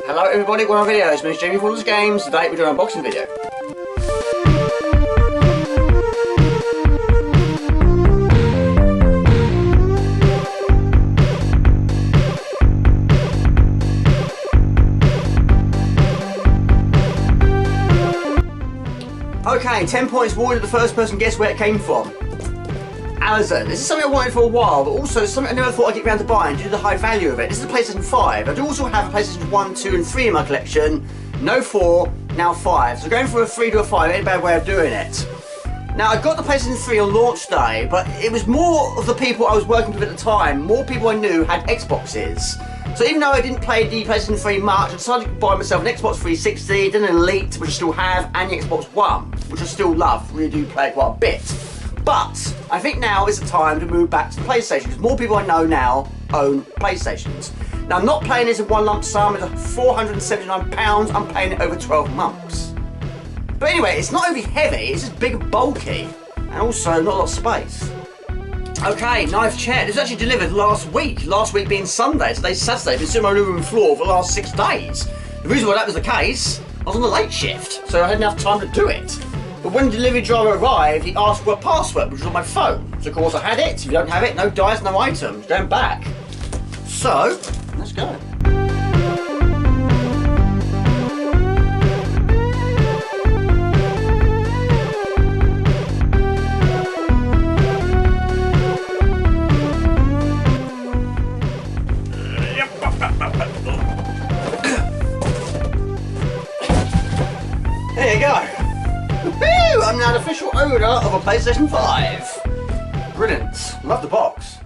Hello everybody, welcome to my video. It's me, Jamie Fuller's Games. Today we're doing an unboxing video. Okay, 10 points awarded to the first person guess where it came from. Amazon. This is something I wanted for a while, but also something I never thought I'd get around to buying due to the high value of it. This is a PlayStation 5. I do also have a PlayStation 1, 2 and 3 in my collection. No 4, now 5. So going from a 3 to a 5 ain't a bad way of doing it. Now I got the PlayStation 3 on launch day, but it was more of the people I was working with at the time. More people I knew had Xboxes. So even though I didn't play the PlayStation 3 much, I decided to buy myself an Xbox 360, then an Elite, which I still have, and the Xbox One, which I still love. Really do play it quite a bit. But I think now is the time to move back to the PlayStation, because more people I know now own PlayStations. Now I'm not paying this in one lump sum, it's £479, I'm paying it over 12 months. But anyway, it's not overly heavy, it's just big and bulky, and also not a lot of space. Okay, knife chair. This was actually delivered last week being Sunday, today's Saturday. It's been sitting on my living room floor for the last 6 days. The reason why that was the case, I was on the late shift, so I had enough time to do it. But when the delivery driver arrived, he asked for a password, which was on my phone. So of course I had it. If you don't have it, no dice, no items. Going back. So, let's go. There you go. Woo! I'm now the official owner of a PlayStation 5. Brilliant. Love the box.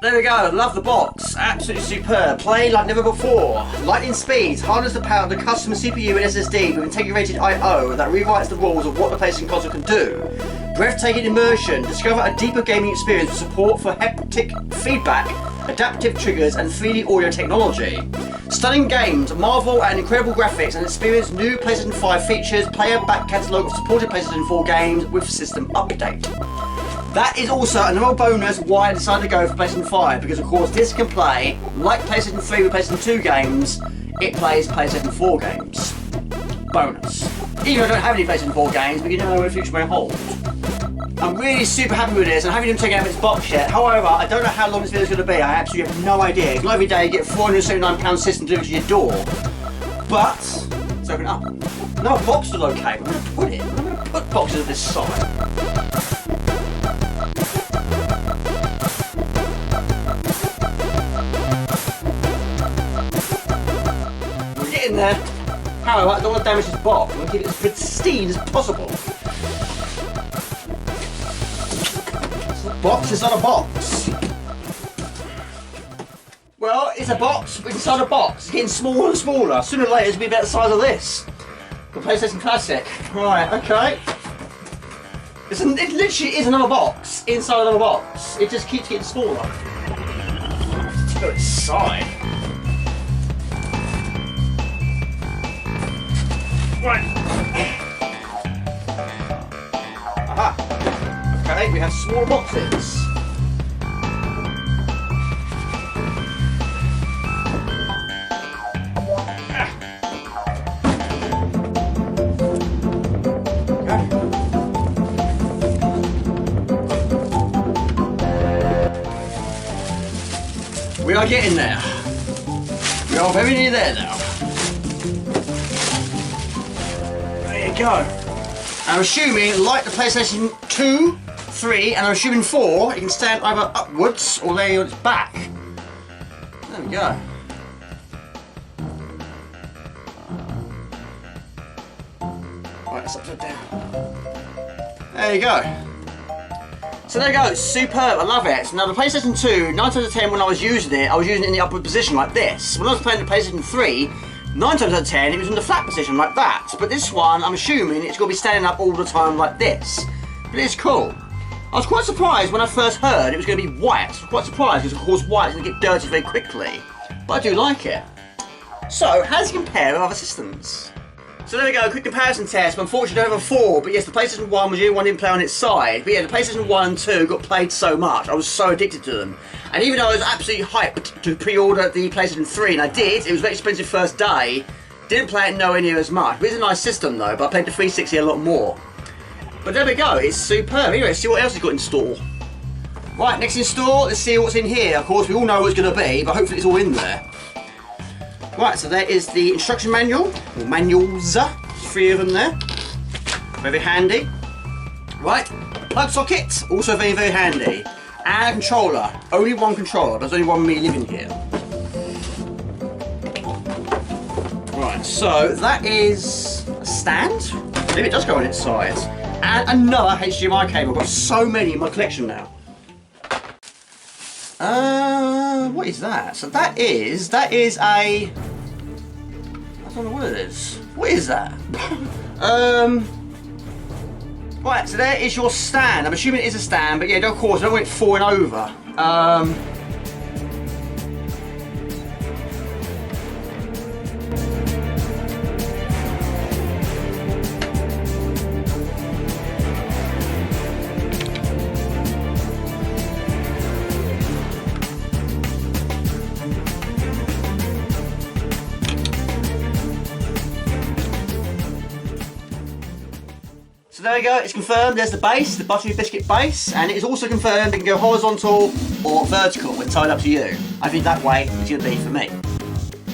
There we go. Love the box. Absolutely superb. Play like never before. Lightning speeds. Harness the power of the custom CPU and SSD with integrated I/O that rewrites the rules of what the PlayStation console can do. Breathtaking immersion. Discover a deeper gaming experience with support for haptic feedback, adaptive triggers and 3D audio technology. Stunning games, marvel at incredible graphics and experience new PlayStation 5 features, player back catalogue of supported PlayStation 4 games with system update. That is also another bonus why I decided to go for PlayStation 5, because of course this can play, like PlayStation 3 with PlayStation 2 games, it plays PlayStation 4 games. Bonus. Even though I don't have any PlayStation 4 games, but you never know what the future may hold. I'm really super happy with this, and I haven't even taken out this box yet. However, I don't know how long this video is going to be. I absolutely have no idea. It's not every day you get a £479 system delivered to your door. But, let's open it up. No, a box is okay, but I'm going to put it. I'm going to put boxes at this side. We're getting there. However, I don't want to damage this box. I'm going to keep it as pristine as possible. Box is not a box. Well, it's a box inside a box. It's getting smaller and smaller. Sooner or later, it's going to be about the size of this. The PlayStation Classic. Right, okay. It literally is another box inside another box. It just keeps getting smaller. Let's go inside. Right. Aha. Okay, we have small boxes. We are getting there. We are very near there now. There you go. I'm assuming, like the PlayStation 2, 3, and I'm assuming 4, it can stand either upwards or lay on its back. There we go. Right, it's upside down. There you go. So there you go, it's superb, I love it. Now the PlayStation 2, 9 times out of 10 when I was using it in the upward position like this. When I was playing the PlayStation 3, 9 times out of 10 it was in the flat position like that. But this one, I'm assuming it's going to be standing up all the time like this. But it's cool. I was quite surprised when I first heard it was going to be white. I was quite surprised because of course white is going to get dirty very quickly. But I do like it. So, how does it compare with other systems? So there we go, quick comparison test. Unfortunately, I don't have a 4, but yes, the PlayStation 1 was the only one didn't play on its side. But yeah, the PlayStation 1 and 2 got played so much. I was so addicted to them. And even though I was absolutely hyped to pre-order the PlayStation 3, and I did, it was very expensive first day, didn't play it nowhere near as much. But it's a nice system though, but I played the 360 a lot more. But there we go, it's superb. Anyway, let's see what else it's got in store. Right, next in store, let's see what's in here. Of course, we all know what it's going to be, but hopefully it's all in there. Right, so there is the instruction manual, or manuals, 3 of them there. Very handy. Right, plug socket, also very, very handy. And a controller, only one controller, there's only one me living here. Right, so that is a stand. Maybe it does go on its side. And another HDMI cable, I've got so many in my collection now. What is that? So that is a... I don't know what it is. What is that? Right, so there is your stand. I'm assuming it is a stand, but yeah, of course, I don't want it falling over. So there we go, it's confirmed, there's the base, the buttery biscuit base, and it is also confirmed it can go horizontal or vertical, it's tied up to you. I think that way it's going to be for me. And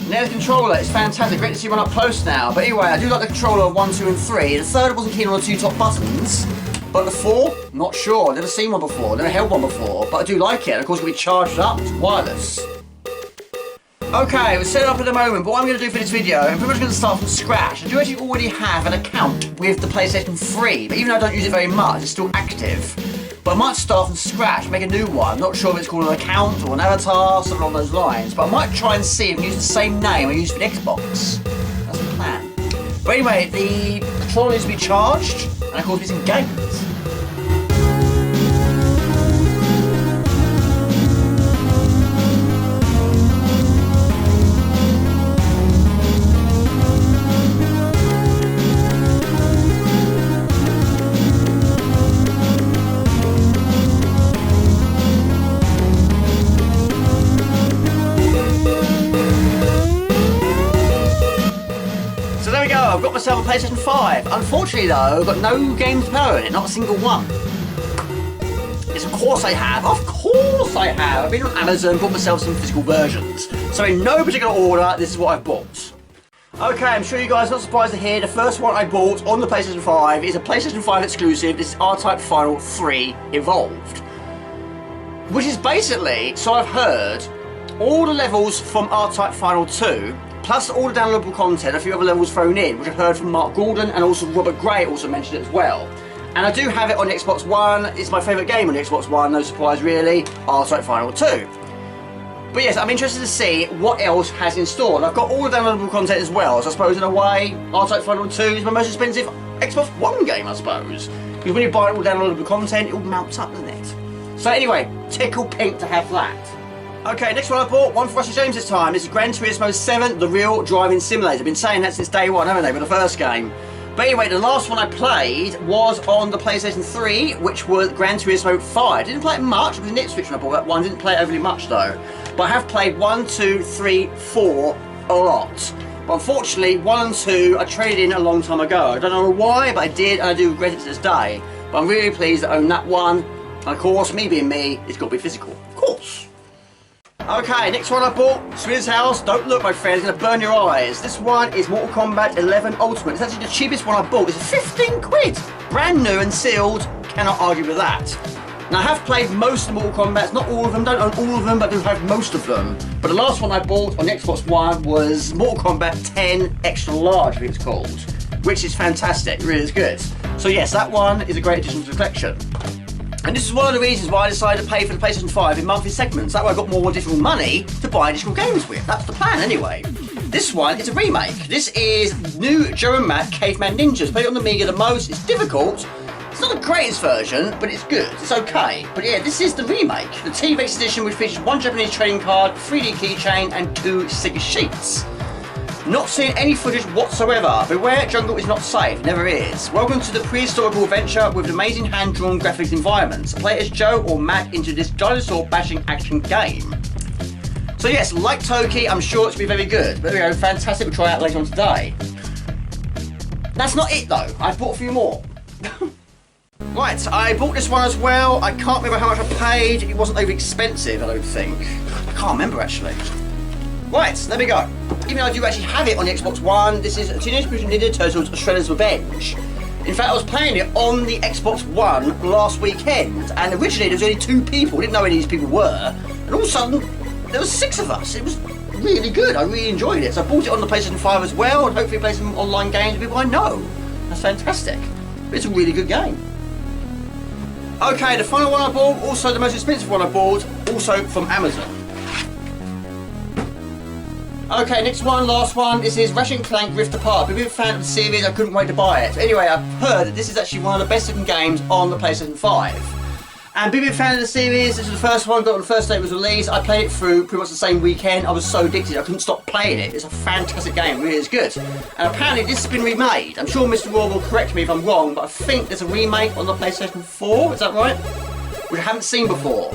there's the controller, it's fantastic, great to see one up close now, but anyway, I do like the controller 1, 2 and 3, the third I wasn't keen on the 2 top buttons, but the 4, not sure, never seen one before, never held one before, but I do like it, and of course it can be charged up, it's wireless. Okay, we're set up at the moment, but what I'm going to do for this video, I'm pretty much going to start from scratch. I do actually already have an account with the PlayStation 3, but even though I don't use it very much, it's still active. But I might start from scratch, make a new one. Not sure if it's called an account or an avatar, something along those lines. But I might try and see if I can use the same name I used for the Xbox. That's the plan. But anyway, the controller needs to be charged, and of course be some games. I've got myself a PlayStation 5. Unfortunately though, I've got no games to play on it, not a single one. Yes, of course I have. Of course I have. I've been on Amazon, bought myself some physical versions. So in no particular order, this is what I've bought. Okay, I'm sure you guys are not surprised to hear the first one I bought on the PlayStation 5 is a PlayStation 5 exclusive. This is RType Final 3 Evolved. Which is basically, so I've heard, all the levels from RType Final 2 plus all the downloadable content, a few other levels thrown in, which I've heard from Mark Gordon and also Robert Gray also mentioned it as well. And I do have it on the Xbox One, it's my favourite game on the Xbox One, no surprise really, RType Final 2. But yes, I'm interested to see what else has in store. And I've got all the downloadable content as well, so I suppose in a way, RType Final 2 is my most expensive Xbox One game, I suppose. Because when you buy all downloadable content, it all mounts up, doesn't it? So anyway, tickle pink to have that. Okay, next one I bought, one for Rusty James this time. This is Gran Turismo 7, the real driving simulator. I've been saying that since day one, haven't they, with the first game. But anyway, the last one I played was on the PlayStation 3, which was Gran Turismo 5. Didn't play it much, it was a nit switch when I bought that one. Didn't play it overly much though. But I have played 1, 2, 3, 4 a lot. But unfortunately, 1 and 2 I traded in a long time ago. I don't know why, but I did, and I do regret it to this day. But I'm really pleased to own that one. And of course, me being me, it's got to be physical. Of course. Okay, next one I bought, Smith's House. Don't look, my friend, it's going to burn your eyes. This one is Mortal Kombat 11 Ultimate. It's actually the cheapest one I bought. It's 15 quid. Brand new and sealed. Cannot argue with that. Now, I have played most of the Mortal Kombats, not all of them, don't own all of them, but I do have most of them. But the last one I bought on the Xbox One was Mortal Kombat 10 Extra Large, I think it's called, which is fantastic, it really is good. So yes, that one is a great addition to the collection. And this is one of the reasons why I decided to pay for the PlayStation 5 in monthly segments. That way I got more additional money to buy additional games with. That's the plan anyway. This one is a remake. This is new Joe and Matt Caveman Ninjas. Played it on the Amiga the most. It's difficult. It's not the greatest version, but it's good. It's okay. But yeah, this is the remake. The TV-based edition, which features one Japanese trading card, 3D keychain, and 2 sticker sheets. Not seeing any footage whatsoever. Beware, jungle is not safe. Never is. Welcome to the prehistorical adventure with amazing hand-drawn graphics environments. Play as Joe or Matt into this dinosaur-bashing action game. So yes, like Toki, I'm sure it's going to be very good. There we go, fantastic. We'll try it out later on today. That's not it though. I bought a few more. Right, I bought this one as well. I can't remember how much I paid. It wasn't over expensive, I don't think. I can't remember actually. Right, there we go. Even though I do actually have it on the Xbox One, this is Teenage Mutant Ninja Turtles Shredder's Revenge. In fact, I was playing it on the Xbox One last weekend, and originally there was only 2 people. I didn't know any of these people were, and all of a sudden there was 6 of us. It was really good. I really enjoyed it. So I bought it on the PlayStation 5 as well, and hopefully play some online games with people I know. That's fantastic. But it's a really good game. Okay, the final one I bought, also the most expensive one I bought, also from Amazon. Okay, next one, last one. This is Ratchet & Clank Rift Apart. I've been a fan of the series, I couldn't wait to buy it. Anyway, I've heard that this is actually one of the best looking games on the PlayStation 5. And being a fan of the series, this was the first one, got on the first day it was released. I played it through pretty much the same weekend. I was so addicted, I couldn't stop playing it. It's a fantastic game, it really is good. And apparently this has been remade. I'm sure Mr. Raw will correct me if I'm wrong, but I think there's a remake on the PlayStation 4, is that right? Which I haven't seen before.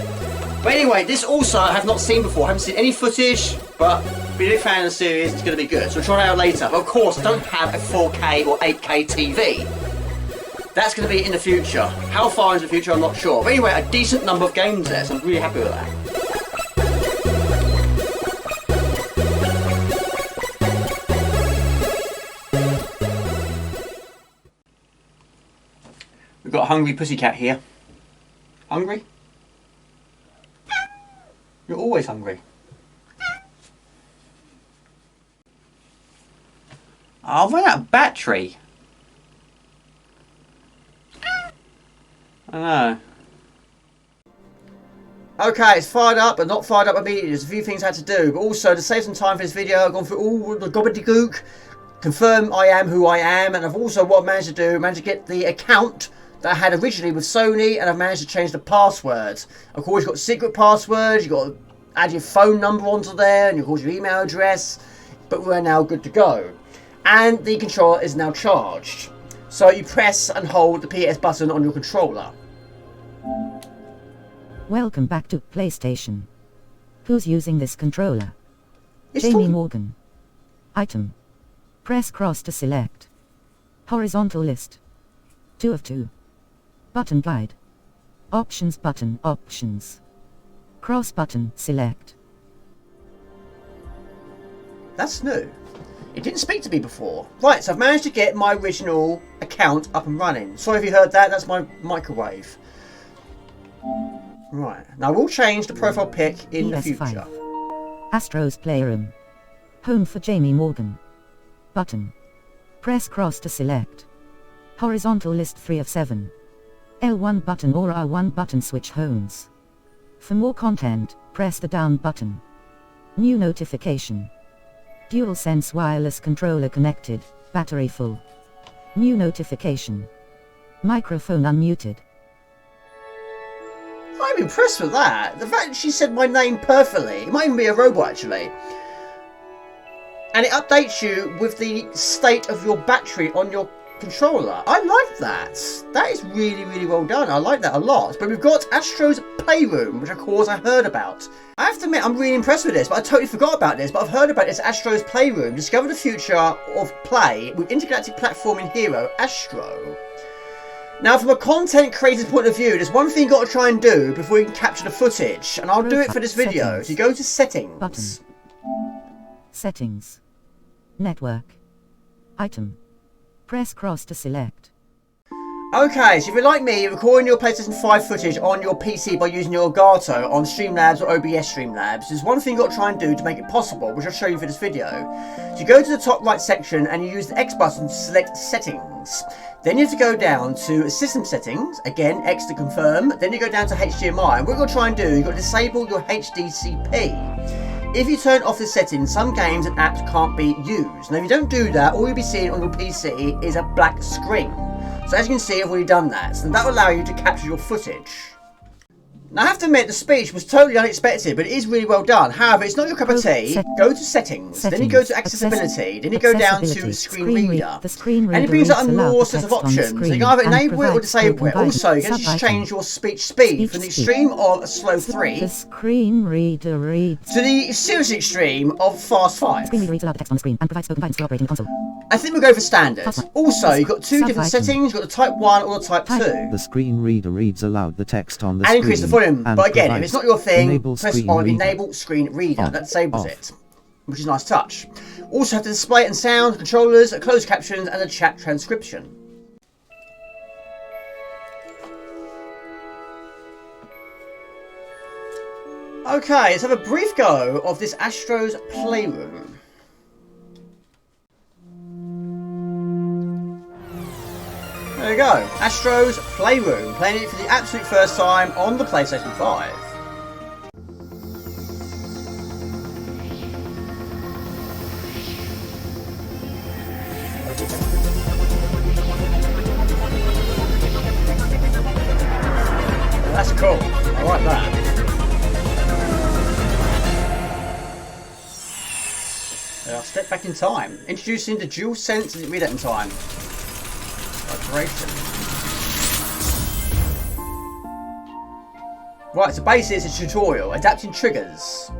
But anyway, this also I have not seen before. I haven't seen any footage, but being a fan of the series, it's going to be good. So we'll try it out later. But of course, I don't have a 4K or 8K TV. That's going to be in the future. How far into the future, I'm not sure. But anyway, a decent number of games there, so I'm really happy with that. We've got a hungry pussycat here. Hungry? You're always hungry. I've run out of battery. I know. Okay, it's fired up, but not fired up immediately. There's a few things I had to do, but also to save some time for this video, I've gone through all the gobbledygook, confirm I am who I am, and I've also what I've managed to do, managed to get the account that I had originally with Sony, and I've managed to change the passwords. Of course, you've got secret passwords, you've got to add your phone number onto there, and of course your email address, but we're now good to go. And the controller is now charged. So you press and hold the PS button on your controller. Welcome back to PlayStation. Who's using this controller? It's Jamie Morgan. Item. Press cross to select. Horizontal list. 2 of 2. Button guide. Options button options. Cross button select. That's new. It didn't speak to me before. Right, so I've managed to get my original account up and running. Sorry if you heard that, that's my microwave. Right, now we'll change the profile pic in the PS5. future. Astro's Playroom. Home for Jamie Morgan. Button. Press cross to select. Horizontal list 3 of 7. L1 button or R1 button switch homes. For more content, press the down button. New notification. DualSense wireless controller connected, battery full. New notification. Microphone unmuted. I'm impressed with that. The fact that she said my name perfectly. It might even be a robot actually. And it updates you with the state of your battery on your controller. I like that. That is really, really well done. I like that a lot. But we've got Astro's Playroom, which of course I heard about. I have to admit, I'm really impressed with this, but I totally forgot about this. But I've heard about this Astro's Playroom. Discover the future of play with intergalactic platforming hero Astro. Now, from a content creator's point of view, there's one thing you've got to try and do before you can capture the footage. And I'll do it for this video. Settings. So you go to Settings. Button. Settings. Network. Item. Press cross to select. Okay, so if you're like me, you're recording your PlayStation 5 footage on your PC by using your Elgato on Streamlabs or OBS Streamlabs. There's one thing you've got to try and do to make it possible, which I'll show you for this video. So you go to the top right section and you use the X button to select Settings. Then you have to go down to System Settings, again, X to confirm. Then you go down to HDMI, and what you're going to try and do, you've got to disable your HDCP. If you turn off the settings, some games and apps can't be used. Now if you don't do that, all you'll be seeing on your PC is a black screen. So as you can see, I've already done that. So that will allow you to capture your footage. Now, I have to admit, the speech was totally unexpected, but it is really well done. However, it's not your cup of tea. Go to settings, then you go to accessibility, then you go down to screen reader, and it brings up a more set of options. So you can either enable it or disable it. Also, you can just change your speech speed from the extreme of a slow 3 the screen reader reads to the serious extreme of fast 5. Screen reader reads aloud the text on the screen and provides spoken guidance to operating the console. I think we'll go for standard. Also, you've got two different settings. You've got the type 1 or the type 2. The screen reader reads aloud the text on the and screen. Increase the volume. But again, if it's not your thing, press on enable screen reader. On. That disables it, which is a nice touch. Also have the display and sound, controllers, closed captions, and a chat transcription. Okay, let's have a brief go of this Astro's Playroom. There we go, Astro's Playroom, playing it for the absolute first time on the PlayStation 5. That's cool, I like that. I'll step back in time. Introducing the dual sense, I didn't read that in time. Vibration. Right, so basically it's a tutorial. Adapting triggers.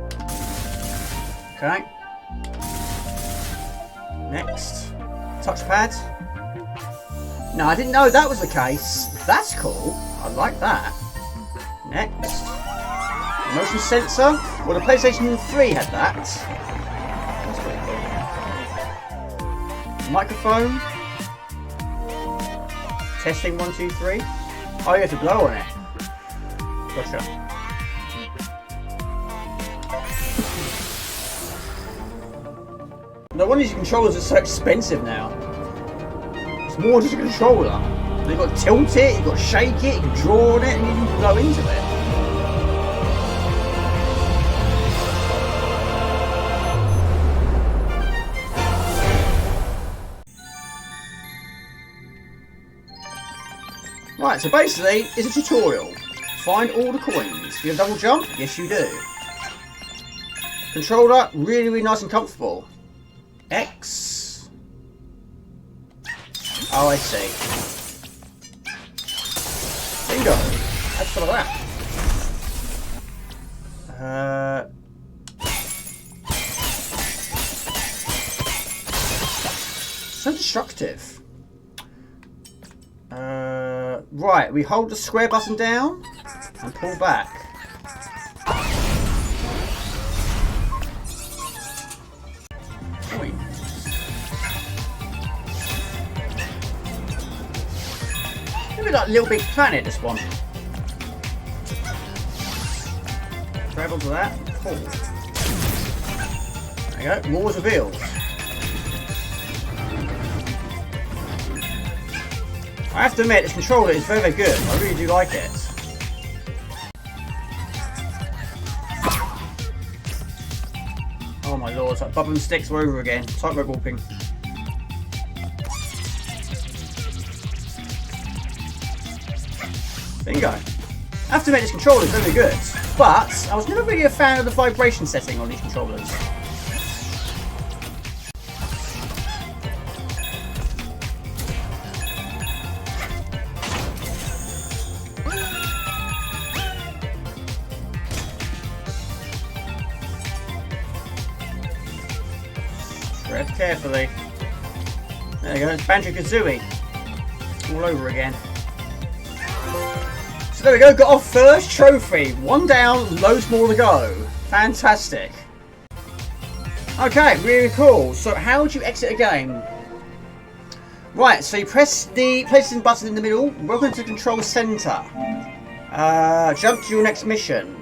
Okay. Next. Touchpad. No, I didn't know that was the case. That's cool. I like that. Next. Motion sensor. Well, the PlayStation 3 had that. That's pretty cool. Microphone. Testing 1, 2, 3. Oh, you have to blow on it. Gotcha. No wonder these controllers are so expensive now. It's more just a controller. You've got to tilt it, you've got to shake it, you can draw on it, and you can blow into it. Right, so basically, it's a tutorial. Find all the coins. You have double jump? Yes, you do. Controller, really, really nice and comfortable. X. Oh, I see. Bingo. That's some of that. So destructive. Right, we hold the square button down and pull back. Maybe like Little Big Planet, this one. Grab onto that, pull. There you go, walls revealed. I have to admit, this controller is very, very good. I really do like it. Oh my lord, it's like bubbling sticks all over again. Tightrope walking. Bingo. I have to admit, this controller is very good. But I was never really a fan of the vibration setting on these controllers. Tread carefully. There you go, it's Banjo-Kazooie. All over again. So there we go, got our first trophy. One down, loads more to go. Fantastic. Okay, really cool. So how would you exit a game? Right, so you press the PlayStation button in the middle. Welcome to the control center. Jump to your next mission.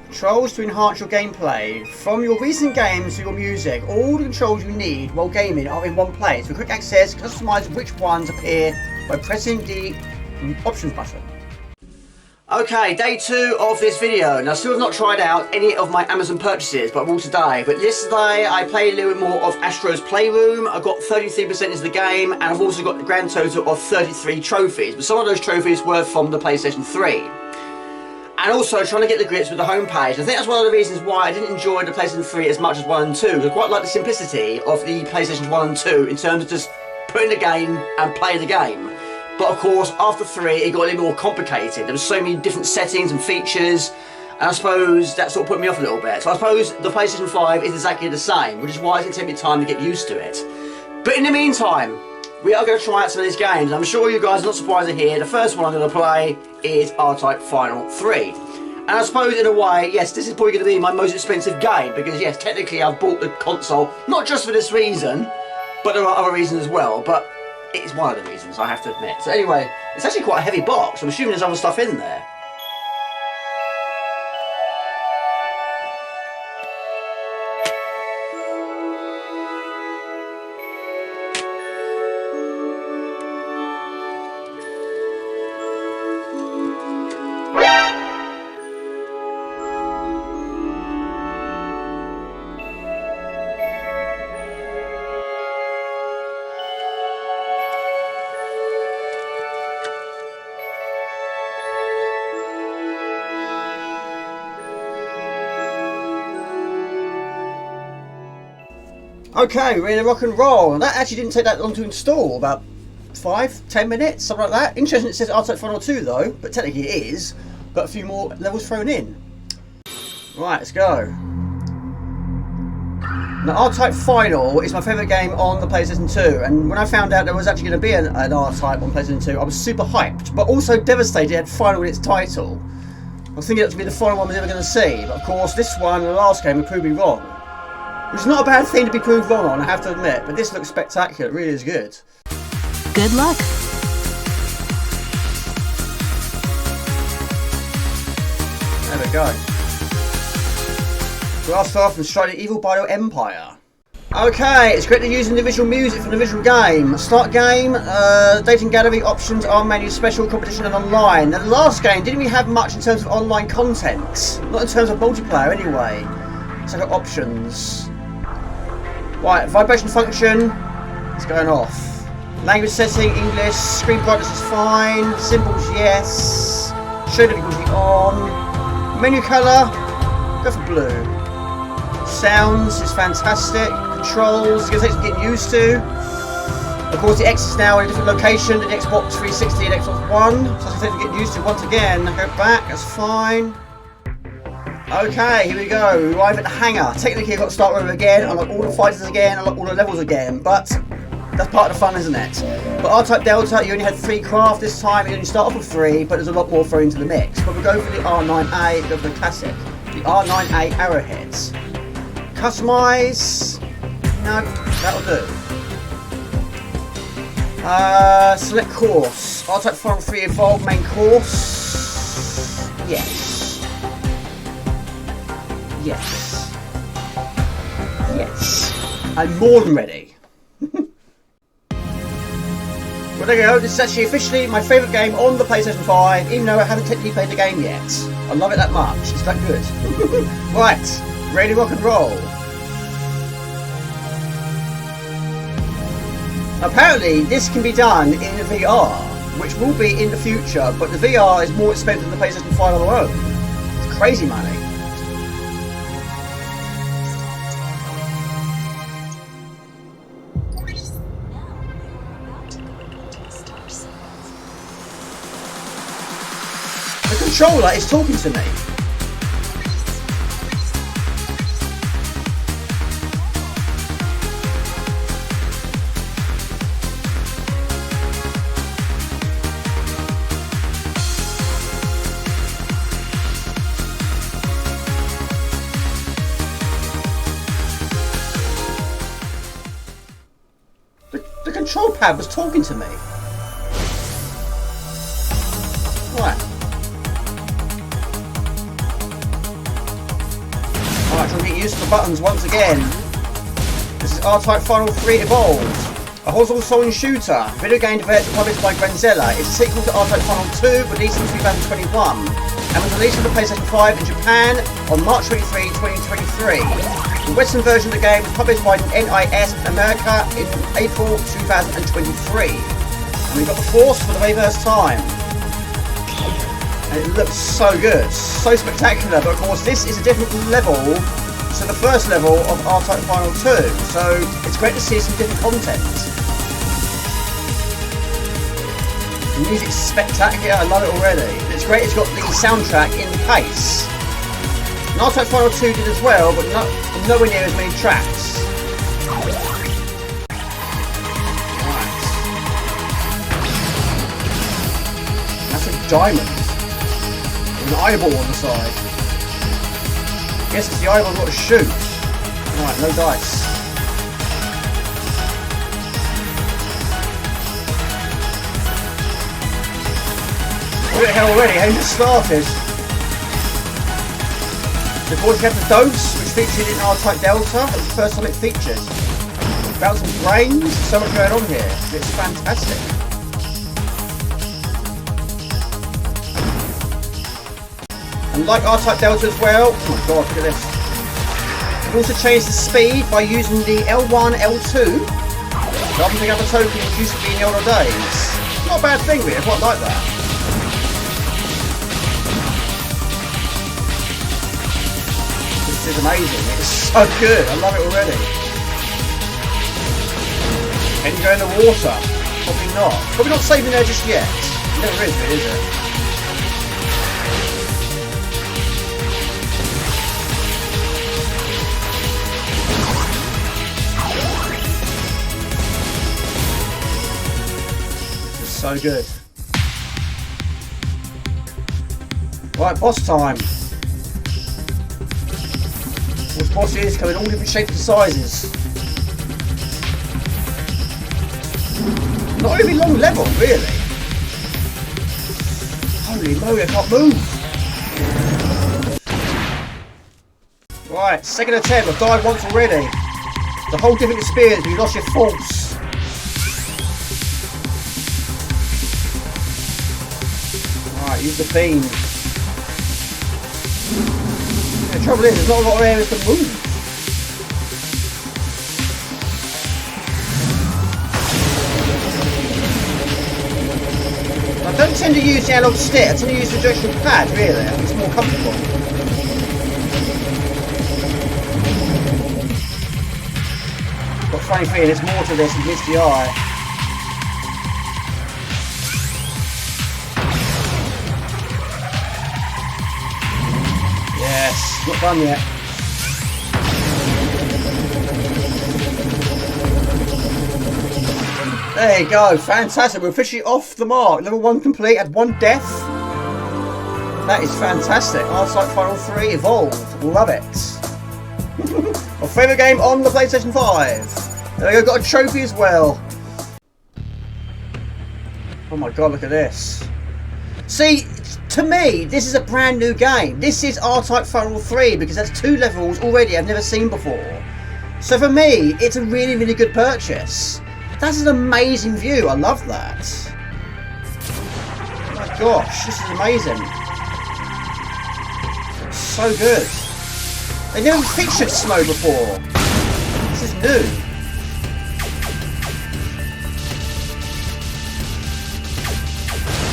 Controls to enhance your gameplay. From your recent games to your music, all the controls you need while gaming are in one place. With quick access, customize which ones appear by pressing the options button. Okay, day 2 of this video. Now, I still have not tried out any of my Amazon purchases, but I will today. But yesterday, I played a little bit more of Astro's Playroom. I got 33% into the game, and I've also got the grand total of 33 trophies. But some of those trophies were from the PlayStation 3. and also trying to get the grips with the homepage. I think that's one of the reasons why I didn't enjoy the PlayStation 3 as much as 1 and 2. I quite like the simplicity of the PlayStation 1 and 2 in terms of just putting the game and playing the game. But of course, after 3, it got a little more complicated. There were so many different settings and features, and I suppose that sort of put me off a little bit. So I suppose the PlayStation 5 is exactly the same, which is why it's going to take me time to get used to it. But in the meantime, we are going to try out some of these games. I'm sure you guys are not surprised to hear the first one I'm going to play is RType Final 3. And I suppose in a way, yes, this is probably going to be my most expensive game, because yes, technically I've bought the console, not just for this reason, but there are other reasons as well. But it's one of the reasons, I have to admit. So anyway, it's actually quite a heavy box. I'm assuming there's other stuff in there. Okay, we're in a rock and roll. That actually didn't take that long to install, about 5-10 minutes, something like that. Interesting, it says RType Final 2 though, but technically it is. Got a few more levels thrown in. Right, let's go. Now, RType Final is my favourite game on the PlayStation 2, and when I found out there was actually going to be an RType on PlayStation 2, I was super hyped, but also devastated it had Final in its title. I was thinking it was going to be the final one I was ever going to see, but of course this one and the last game would prove me wrong. Which is not a bad thing to be proved wrong on, I have to admit, but this looks spectacular, it really is good. Good luck. There we go. Blast off and strike the evil Bio Empire. Okay, it's great to use individual music from the original game. Start game, dating gallery, options, arm menu, special, competition and online. Now the last game didn't really have much in terms of online content. Not in terms of multiplayer anyway. So I've got options. Right, vibration function, it's going off. Language setting, English, screen brightness is fine, symbols yes, show difficulty on, menu colour, go for blue. Sounds is fantastic, controls, it's going to take some getting used to. Of course the X is now in a different location than the Xbox 360 and Xbox One, so it's going to take some getting used to once again. Go back, that's fine. Okay, here we go. We arrive at the hangar. Technically, I've got to start over again. Unlock all the fighters again. Unlock all the levels again. But that's part of the fun, isn't it? But RType Delta, you only had 3 craft this time. You only start off with 3, but there's a lot more thrown into the mix. But we'll go for the R9A. We'll go for the classic. The R9A arrowheads. Customize. No, that'll do. Select course. RType Final 3 Evolve main course. Yes. Yes. Yes. I'm more than ready. Well, there you go. This is actually officially my favourite game on the PlayStation 5, even though I haven't technically played the game yet. I love it that much. It's that good. Right. Ready to rock and roll. Apparently, this can be done in VR, which will be in the future, but the VR is more expensive than the PlayStation 5 alone. It's crazy money. The controller is talking to me. The control pad was talking to me. Right. Alright, trying to get used to the buttons once again. This is RType Final 3 Evolved, a horizontal scrolling shooter, video game developed and published by Granzella. It's a sequel to RType Final 2, released in 2021, and was released on the PlayStation 5 in Japan on March 23, 2023. The Western version of the game was published by NIS America in April 2023. And we got the Force for the very first time. And it looks so good, so spectacular, but of course this is a different level to the first level of R-Type Final 2, so it's great to see some different content. The music's spectacular, I love it already. It's great it's got the soundtrack in the case. And R-Type Final 2 did as well, but nowhere near as many tracks. Right. That's a diamond. With an eyeball on the side. I guess it's the eyeball I've got to shoot. Right, no dice. Look at the hell already, I just started. Of course you have the dose, which featured in R-Type Delta. It was the first time it featured. About some brains, so much going on here. It's fantastic. And like R-Type Delta as well, oh my god, look at this. We've also changed the speed by using the L1, L2, rather than picking up a token which used to be in the older days. Not a bad thing really, I quite like that. This is amazing, it's so good, I love it already. Can you go in the water? Probably not. Probably not saving there just yet. It never is, is it? This is so good. Right, boss time. Those bosses come in all different shapes and sizes. Not a really long level, really. Holy moly, I can't move. Right, second attempt. I've died once already. It's a whole different experience when you lost your force. Right, use the beam. The trouble is, there's not a lot of areas to move. I don't tend to use the analog stick, I tend to use the directional pad, really. I think it's more comfortable. Got a funny feeling there's more to this than meets the eye. Yes, not done yet. There you go, fantastic. We're officially off the mark. Level 1 complete, had 1 death. That is fantastic. R-Type Final 3 Evolved. Love it. My favourite game on the PlayStation 5. There we go, got a trophy as well. Oh my god, look at this. See, to me, this is a brand new game. This is R-Type Final 3 because there's 2 levels already I've never seen before. So for me, it's a really, really good purchase. That's an amazing view, I love that. Oh my gosh, this is amazing. So good. They never featured snow before. This is new.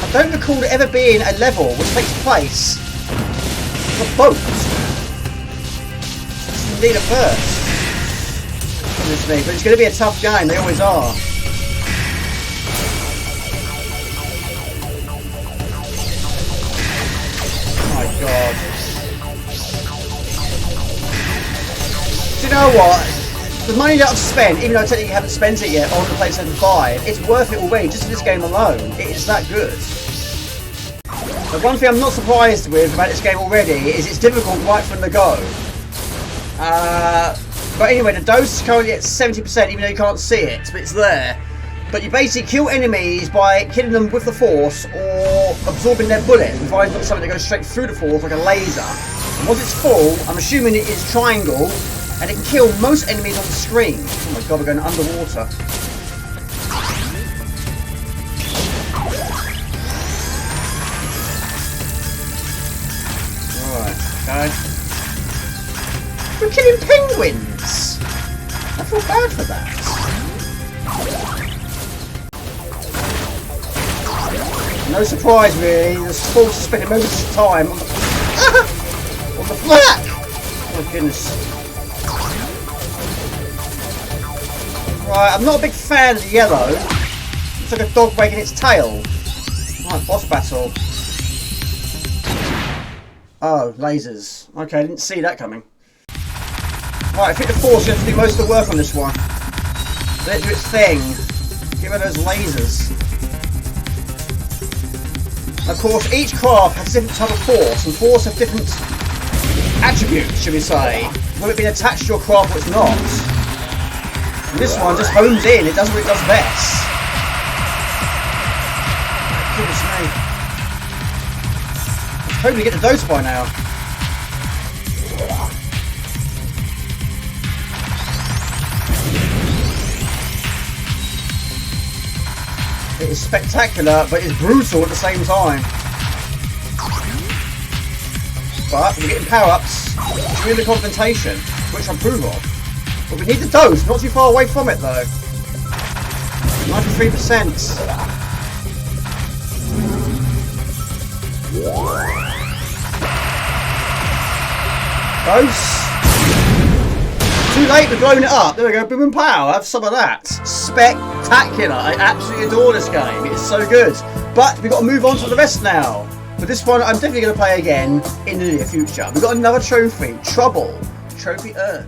I don't recall there ever being a level which takes place on a boat. This is indeed a first. But it's going to be a tough game, they always are. Oh my god. Do you know what? The money that I've spent, even though I technically haven't spent it yet on the PlayStation 5, it's worth it already, just for this game alone. It is that good. But one thing I'm not surprised with about this game already is it's difficult right from the go. But anyway, the dose is currently at 70%, even though you can't see it, but it's there. But you basically kill enemies by hitting them with the force or absorbing their bullets, providing not something that goes straight through the force like a laser. And once it's full, I'm assuming it is triangle, and it can kill most enemies on the screen. Oh my god, we're going underwater. Right, okay. We're killing penguins! I feel bad for that. No surprise really, the sports are spending most of the time on the black! Oh goodness. Right, I'm not a big fan of the yellow. Looks like a dog wagging its tail. Right, boss battle. Oh, lasers. Okay, I didn't see that coming. Right, I think the force has to do most of the work on this one. Let it do its thing. Get rid of those lasers. Of course, each craft has a different type of force, and force have different attributes, should we say. Will it be attached to your craft or it's not? And this one just homes in, it does what it does best. Goodness me. I hope we get the dose by now. It is spectacular, but it's brutal at the same time. But we're getting power-ups during the confrontation, which I approve of. But we need the dose, not too far away from it though. 93%. Dose. Too late, we've blown it up. There we go, boom and pow. Have some of that. Spectacular. I absolutely adore this game. It's so good. But we've got to move on to the rest now. But this one, I'm definitely going to play again in the near future. We've got another trophy. Trouble. Trophy earned.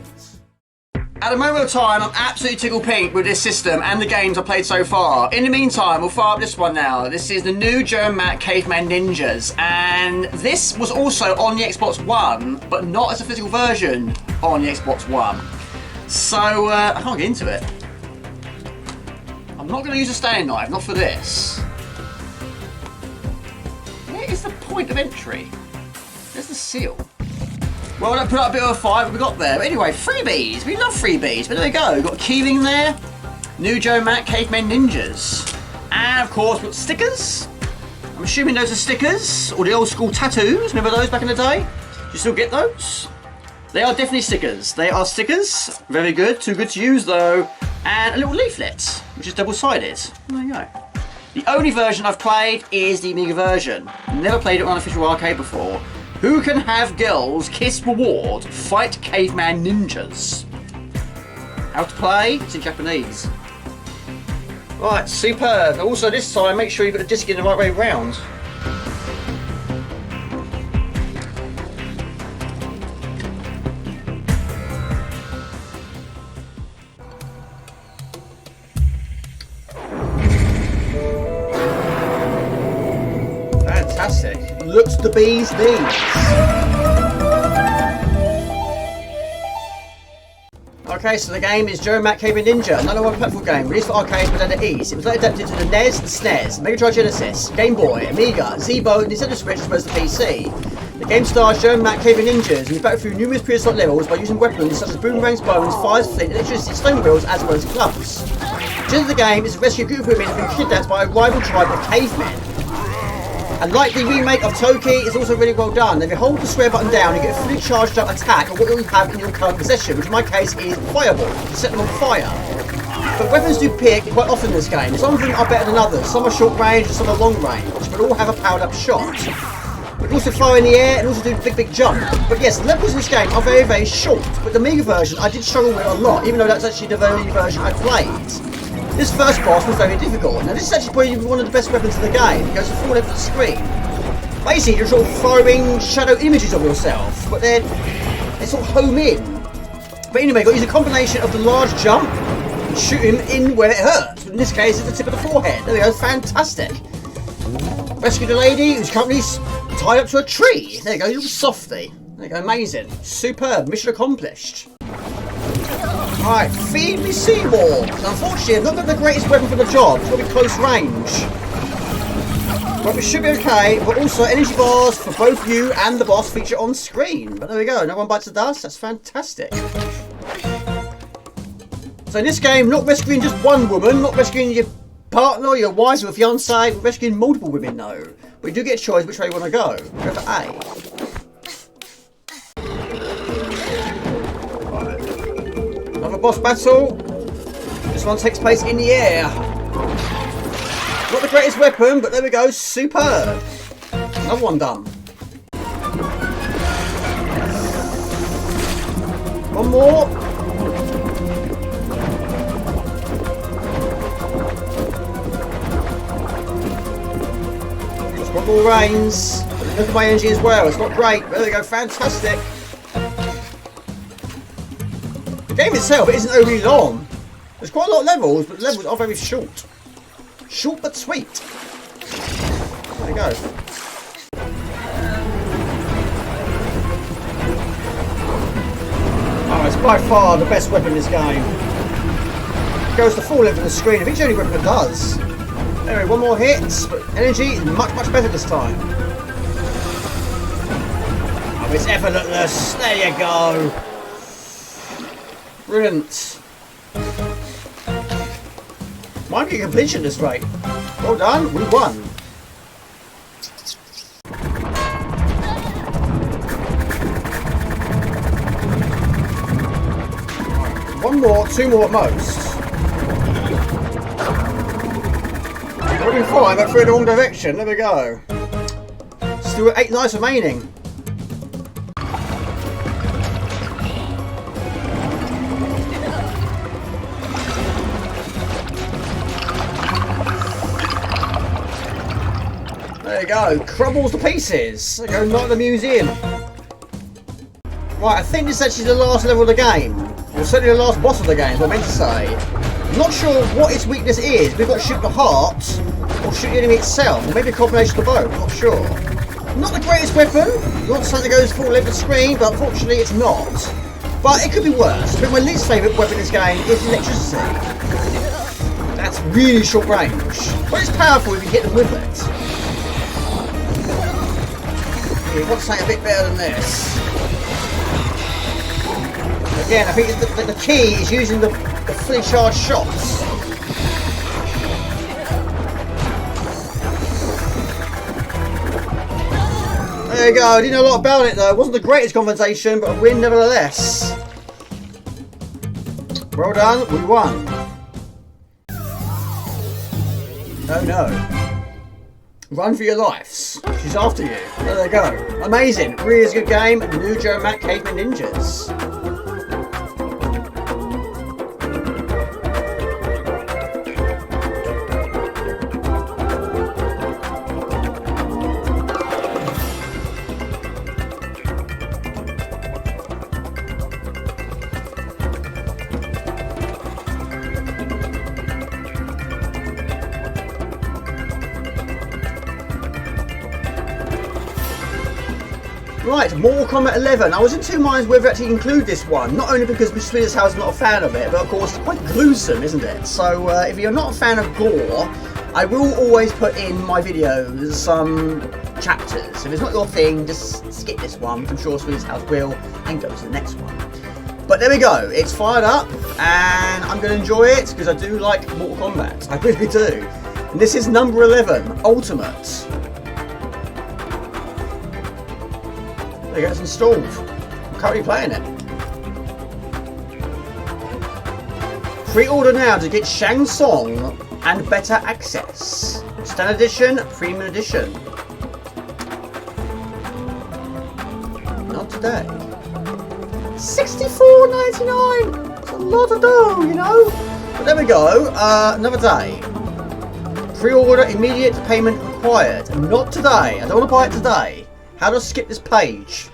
At the moment of time, I'm absolutely tickled pink with this system and the games I've played so far. In the meantime, we'll fire up this one now. This is the new German Mac Caveman Ninjas, and this was also on the Xbox One, but not as a physical version on the Xbox One. So, I can't get into it. I'm not going to use a Stanley knife, not for this. Where is the point of entry? There's the seal. Well, I put up a bit of a fight, but we got there. But anyway, freebies. We love freebies. But there we go. We've got a keyring there. New Joe Mac Cavemen Ninjas. And of course, we've got stickers. I'm assuming those are stickers. Or the old school tattoos. Remember those back in the day? Do you still get those? They are definitely stickers. They are stickers. Very good. Too good to use though. And a little leaflet, which is double-sided. There you go. The only version I've played is the Amiga version. Never played it on an official arcade before. Who can have girls kiss reward, fight caveman ninjas? How to play? It's in Japanese. Right, superb. Also this time, make sure you've got the disc in the right way round. Fantastic. Looks the bee's knees. Okay, so the game is Joe Mac Caveman Ninja, another one platform game, released for arcades but under ease. It was later adapted to the NES, the SNES, Mega Drive Genesis, Game Boy, Amiga, Zeebo, Nintendo Switch, as well as the PC. The game stars Joe Mac Caveman Ninjas, who battle through numerous prehistoric levels by using weapons such as boomerangs, bones, fires, flint, electricity, stone wheels, as well as clubs. The gist of the game is to rescue a group of women who have been kidnapped by a rival tribe of cavemen. And like the remake of Toki, it's also really well done. If you hold the square button down, you get a fully charged up attack of what you have in your current possession, which in my case is Fireball, to set them on fire. But weapons do pick quite often in this game. Some of them are better than others. Some are short range and some are long range, but all have a powered up shot. We can also fire in the air and also do a big jump. But yes, the levels in this game are very short, but the Amiga version I did struggle with a lot, even though that's actually the very version I played. This first boss was very difficult. Now this is actually probably one of the best weapons in the game. It goes to full length of the screen. Basically you're sort of throwing shadow images of yourself, but they sort of home in. But anyway, you've got to use a combination of the large jump and shoot him in where it hurts. In this case it's the tip of the forehead. There we go, fantastic. Rescue the lady who's currently tied up to a tree. There you go, you little softy. There you go, amazing. Superb, mission accomplished. Right, feed me Seymour. Unfortunately, I've not got the greatest weapon for the job. It's got to be close range. But we should be okay. But also, energy bars for both you and the boss feature on screen. But there we go. No one bites the dust. That's fantastic. So in this game, not rescuing just one woman, not rescuing your partner, your wife, or fiance, we're rescuing multiple women, no. But you do get a choice which way you want to go. Go for A. Another boss battle. This one takes place in the air. Not the greatest weapon, but there we go. Superb. Another one done. One more. It's got more range. Look at my energy as well. It's not great. There we go. Fantastic. The game itself isn't overly long. There's quite a lot of levels, but the levels are very short. Short but sweet. There we go. Oh, it's by far the best weapon in this game. It goes to full length of the screen. I think it's the only weapon it does. Anyway, one more hit, but energy is much better this time. Oh, it's effortless. There you go. Brilliant. Might be a completion this rate. Well done, we won. One more, two more at most. We're doing fine, but through in the wrong direction. There we go. Still 8 lives remaining. There you go, crumbles to pieces. There you go, not the museum. Right, I think this is actually the last level of the game. Or certainly the last boss of the game, is what I meant to say. I'm not sure what its weakness is. We've got to shoot the heart, or shoot the enemy itself, or maybe a combination of both, I'm not sure. Not the greatest weapon, not something that goes full length of the screen, but unfortunately it's not. But it could be worse. But my least favourite weapon in this game is electricity. That's really short range. But it's powerful if you hit them with it. You want something a bit better than this. Again, I think the key is using the fully charged shots. There you go, I didn't know a lot about it though. It wasn't the greatest compensation, but a win nevertheless. Well done, we won. Oh no. Run for your lives. She's after you. There they go. Amazing. Really is a good game. New Joe Mac Caveman Ninjas. Right, Mortal Kombat 11. I was in two minds whether to actually include this one, not only because Mr. Swedish House is not a fan of it, but of course it's quite gruesome, isn't it? So if you're not a fan of gore, I will always put in my videos some chapters. If it's not your thing, just skip this one. I'm sure Swedish House will, and go to the next one. But there we go, it's fired up, and I'm going to enjoy it, because I do like Mortal Kombat. I really do. And this is number 11, Ultimate. There you go, it's installed. I'm currently playing it. Pre-order now to get Shang Tsung and better access. Standard edition, premium edition. Not today. $64.99. It's a lot of dough, you know. But there we go. Another day. Pre-order, immediate payment required. Not today. I don't want to buy it today. How do I skip this page?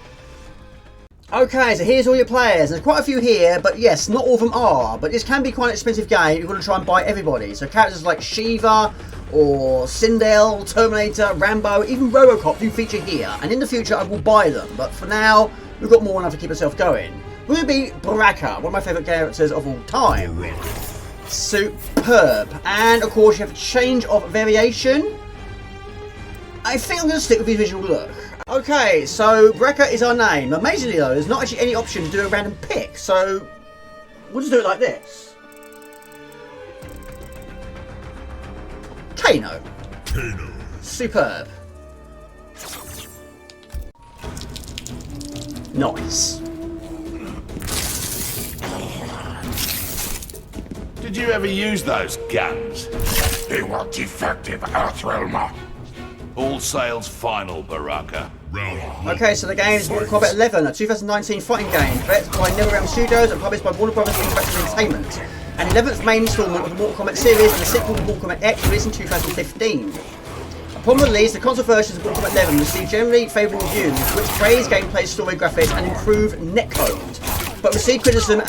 Okay, so here's all your players. There's quite a few here, but yes, not all of them are. But this can be quite an expensive game if you want to try and buy everybody. So characters like Shiva, or Sindel, Terminator, Rambo, even Robocop do feature here. And in the future I will buy them, but for now, we've got more than enough to keep ourselves going. We're going to be Baraka, one of my favourite characters of all time. Superb. And of course you have a change of variation. I think I'm going to stick with the visual look. Okay, so Baraka is our name. Amazingly though, there's not actually any option to do a random pick, so we'll just do it like this. Kano. Superb. Nice. Did you ever use those guns? They were defective Earthrealm. All sales final, Baraka. Okay, so the game is Mortal Kombat 11, a 2019 fighting game developed by NetherRealm Studios and published by Warner Bros. Interactive Entertainment. An 11th main installment of the Mortal Kombat series and a sequel to Mortal Kombat X released in 2015. Upon release, the console versions of Mortal Kombat 11 received generally favourable reviews, which praised gameplay, story, graphics and improved netcode, but received criticism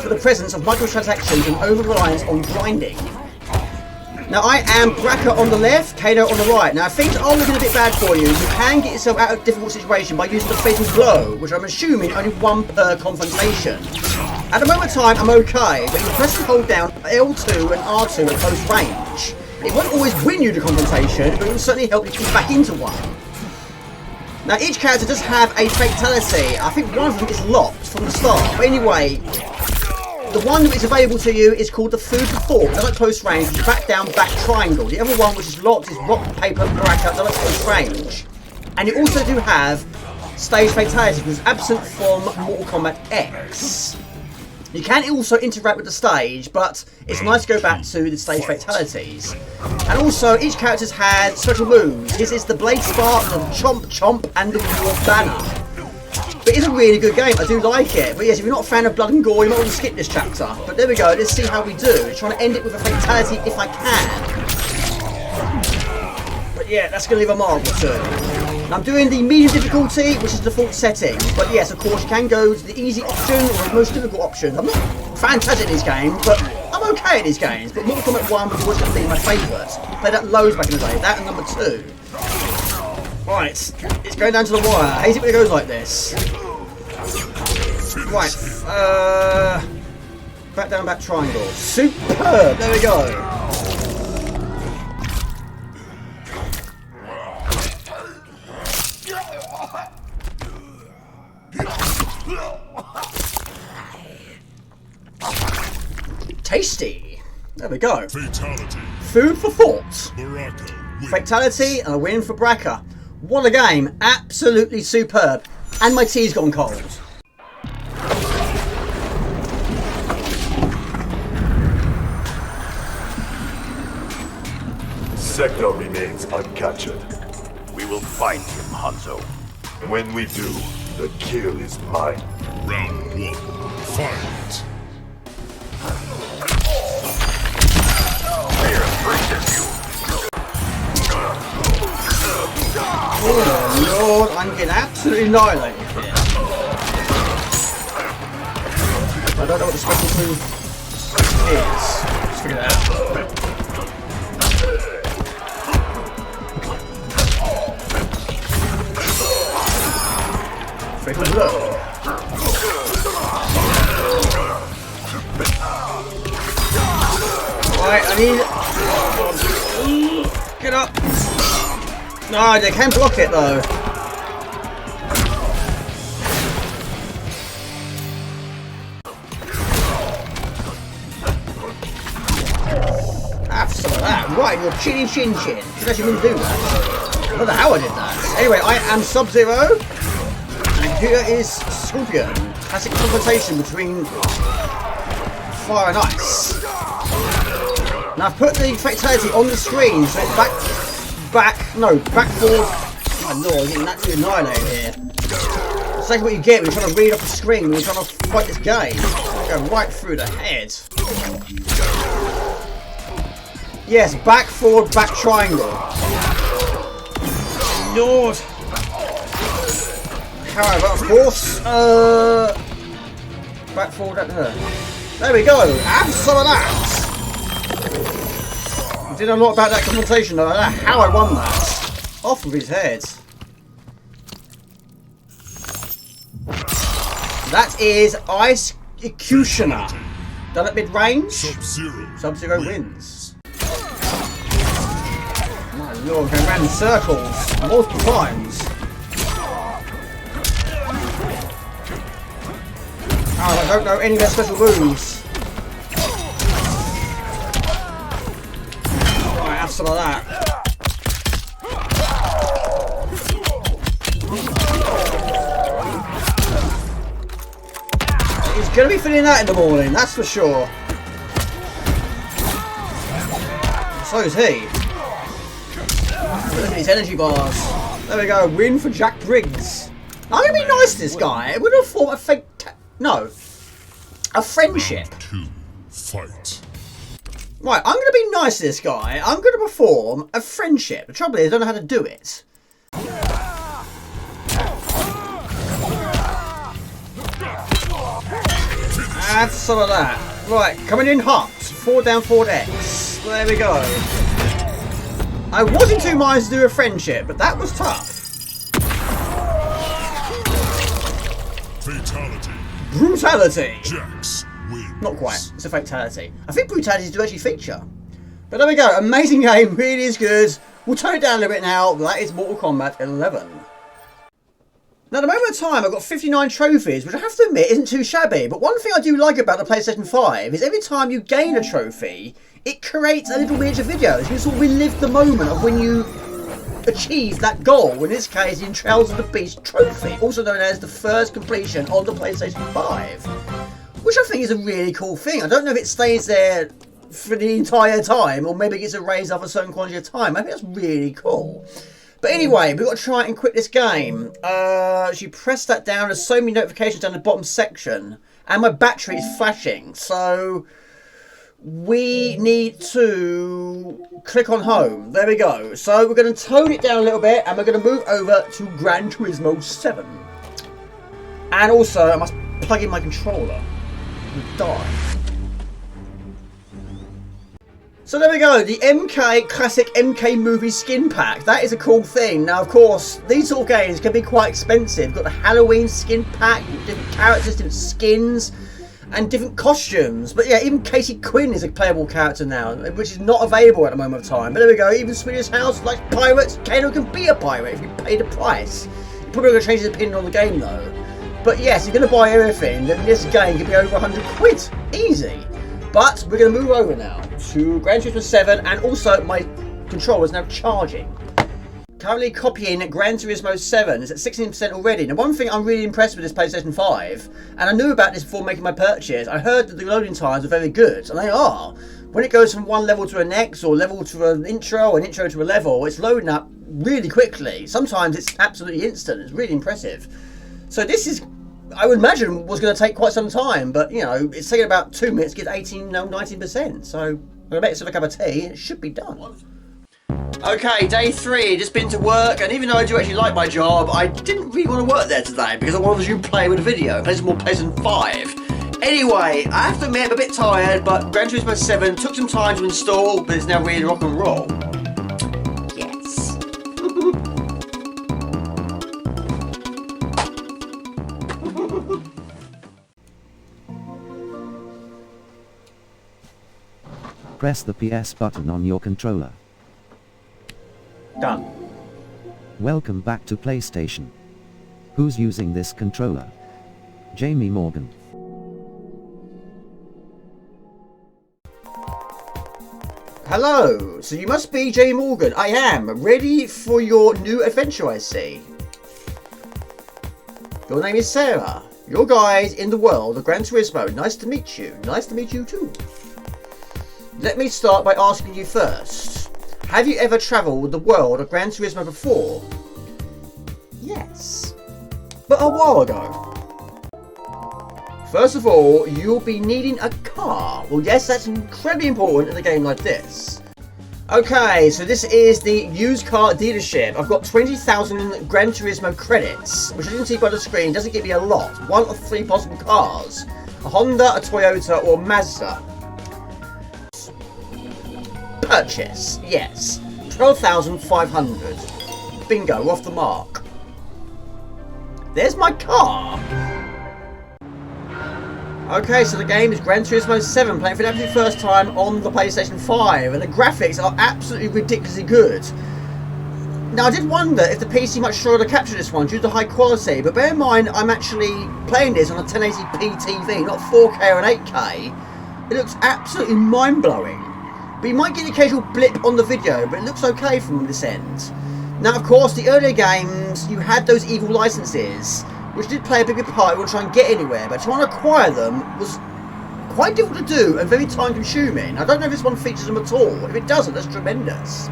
for the presence of microtransactions and over-reliance on grinding. Now I am Braka on the left, Kano on the right. Now if things are looking a bit bad for you, you can get yourself out of a difficult situation by using the Fatal Blow, which I'm assuming only one per confrontation. At the moment in time, I'm okay, but you press and hold down L2 and R2 at close range. It won't always win you the confrontation, but it will certainly help you get back into one. Now each character does have a fatality. I think one of them is locked from the start, but anyway, the one that is available to you is called the Food for Thought, done at close range, which is back down, back triangle. The other one, which is locked, is rock, paper, bracket, done at close range. And you also do have stage fatality, which is absent from Mortal Kombat X. You can also interact with the stage, but it's nice to go back to the stage fatalities. And also, each character has special moves. His is the Blade Spark, the Chomp Chomp, and the War Banner. But it's a really good game, I do like it. But yes, if you're not a fan of blood and gore, you might want to skip this chapter. But there we go, let's see how we do. I'm trying to end it with a fatality if I can. But yeah, that's going to leave a mark or two. And I'm doing the medium difficulty, which is the default setting. But yes, of course, you can go to the easy option or the most difficult option. I'm not fantastic at these games, but I'm okay at these games. But Mortal Kombat 1 was always going to be my favourite. I played that loads back in the day, that and number 2. Right, it's going down to the wire. I hate it when it goes like this. Right, back down, back triangle. Superb, there we go. Tasty. There we go. Fatality. Food for thought. Baraka. Fatality and a win for Braka. What a game. Absolutely superb. And my tea's gone cold. Sector remains uncaptured. We will find him, Hanzo. When we do, the kill is mine. Round 1. Fight. Oh Lord, I'm getting absolutely annihilated here. I don't know what the special move is. Let's figure that out. Fatal Blow. Right, I need... Get up! No, they can block it though. Have some of that right in your chinny chin chin. You actually didn't do that. I don't know how I did that. Anyway, I am Sub-Zero. And here is Scorpion. Classic confrontation between fire and ice. Now I've put the fatality on the screen, so it's back forward. Oh lord, I'm getting absolutely annihilated here. It's like what you get when you're trying to read off the screen when you're trying to fight this game. Go right through the head. Yes, back, forward, back triangle. Lord. However, of course, back, forward, back there. There we go. Have some of that. I didn't know a lot about that confrontation though. I don't know how I won that. Off of his head. That is Ice Executioner. Done at mid range. Sub-Zero wins. My lord, going around in circles multiple times. Oh, I don't know any of their special moves. I have some of that. He's going to be feeling that in the morning, that's for sure. So is he. Look at these energy bars. There we go. Win for Jack Briggs. I'm going to be nice to this guy. We're going to form a fake... No. A friendship. Round 2, fight. Right, I'm going to be nice to this guy. I'm going to perform a friendship. The trouble is, I don't know how to do it. Add some of that. Right, coming in hot. 4 down, 4X. There we go. I was in 2 minds to do a friendship, but that was tough. Fatality. Brutality. Jax wins. Not quite. It's a fatality. I think brutalities do actually feature. But there we go. Amazing game. Really is good. We'll tone it down a little bit now. That is Mortal Kombat 11. Now, at the moment of time, I've got 59 trophies, which I have to admit isn't too shabby. But one thing I do like about the PlayStation 5 is every time you gain a trophy, it creates a little miniature video. So you sort of relive the moment of when you achieved that goal. In this case, the Entrails of the Beast trophy, also known as the first completion on the PlayStation 5. Which I think is a really cool thing. I don't know if it stays there for the entire time, or maybe it gets erased after a certain quantity of time. I think that's really cool. But anyway, we've got to try and quit this game. So you press that down, there's so many notifications down the bottom section. And my battery is flashing. So we need to click on home. There we go. So we're going to tone it down a little bit. And we're going to move over to Gran Turismo 7. And also, I must plug in my controller. And die. So there we go, the MK Classic MK Movie Skin Pack. That is a cool thing. Now, of course, these sort of games can be quite expensive. You've got the Halloween Skin Pack, different characters, different skins, and different costumes. But yeah, even Casey Quinn is a playable character now, which is not available at the moment of time. But there we go, even Swedish House, like pirates, Kano can be a pirate if you pay the price. You're probably going to change his opinion on the game, though. But yes, you're going to buy everything, then this game could be over 100 quid. Easy. But we're going to move over now to Gran Turismo 7, and also my controller is now charging. Currently copying Gran Turismo 7. It's at 16% already. Now, one thing I'm really impressed with this PlayStation 5, and I knew about this before making my purchase, I heard that the loading times are very good, and they are. When it goes from one level to the next, or level to an intro to a level, it's loading up really quickly. Sometimes it's absolutely instant. It's really impressive. So this is, I would imagine, was going to take quite some time, but you know, it's taking about 2 minutes to get 18, no, 19%. So I'm going to make this a cup of tea, and it should be done. Okay, day 3, just been to work, and even though I do actually like my job, I didn't really want to work there today because I wanted to play with a video, play some more PlayStation 5. Anyway, I have to admit I'm a bit tired, but Gran Turismo 7 took some time to install, but it's now really rock and roll. Yes. Press the PS button on your controller. Done. Welcome back to PlayStation. Who's using this controller? Jamie Morgan. Hello, so you must be Jamie Morgan. I am. Ready for your new adventure, I see. Your name is Sarah. Your guide in the world of Gran Turismo. Nice to meet you. Nice to meet you too. Let me start by asking you first. Have you ever travelled the world of Gran Turismo before? Yes. But a while ago. First of all, you'll be needing a car. Well, yes, that's incredibly important in a game like this. Okay, so this is the used car dealership. I've got 20,000 Gran Turismo credits, which as you can see by the screen doesn't give me a lot. 1 of 3 possible cars. A Honda, a Toyota, or a Mazda. Purchase, yes. 12,500. Bingo, off the mark. There's my car. Okay, so the game is Gran Turismo 7, playing for the absolute first time on the PlayStation 5, and the graphics are absolutely ridiculously good. Now, I did wonder if the PC might struggle to capture this one due to the high quality, but bear in mind I'm actually playing this on a 1080p TV, not 4K or an 8K. It looks absolutely mind-blowing. But you might get an occasional blip on the video, but it looks okay from this end. Now, of course, the earlier games, you had those evil licenses, which did play a big part. You want to try and get anywhere, but trying to acquire them was quite difficult to do and very time consuming. I don't know if this one features them at all. If it doesn't, that's tremendous.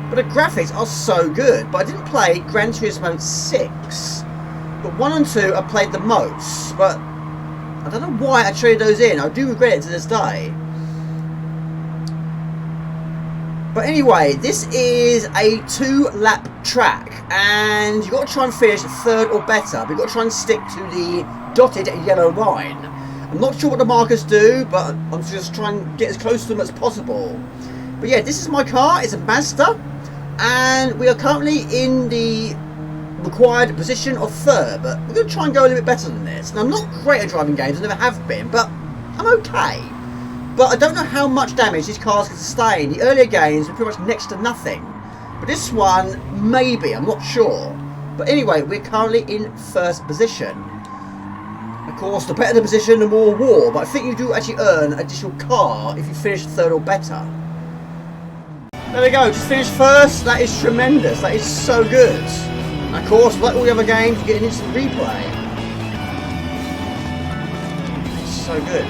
But the graphics are so good. But I didn't play Gran Turismo 6. But 1 and 2 I played the most. But I don't know why I traded those in. I do regret it to this day. But anyway, this is a 2-lap track, and you've got to try and finish 3rd or better, but you've got to try and stick to the dotted yellow line. I'm not sure what the markers do, but I'm just trying to get as close to them as possible. But yeah, this is my car. It's a Mazda, and we are currently in the required position of 3rd, but we're going to try and go a little bit better than this. And I'm not great at driving games, I never have been, but I'm okay. But I don't know how much damage these cars can sustain. The earlier games were pretty much next to nothing. But this one, maybe, I'm not sure. But anyway, we're currently in 1st position. Of course, the better the position, the more war. But I think you do actually earn an additional car if you finish 3rd or better. There we go, just finished 1st. That is tremendous. That is so good. And of course, like all the other games, you get an instant replay. It's so good.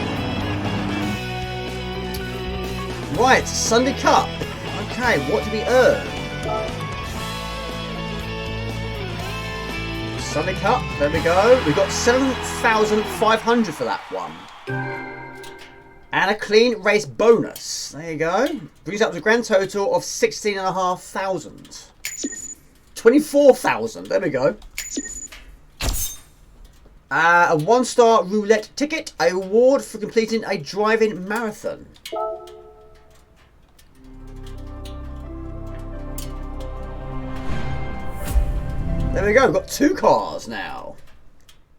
Right, Sunday Cup. Okay, what did we earn? Sunday Cup, there we go. We got 7,500 for that one. And a clean race bonus. There you go. Brings up to a grand total of 16,500. 24,000, there we go. A 1-star roulette ticket. A reward for completing a driving marathon. There we go, we've got 2 cars now.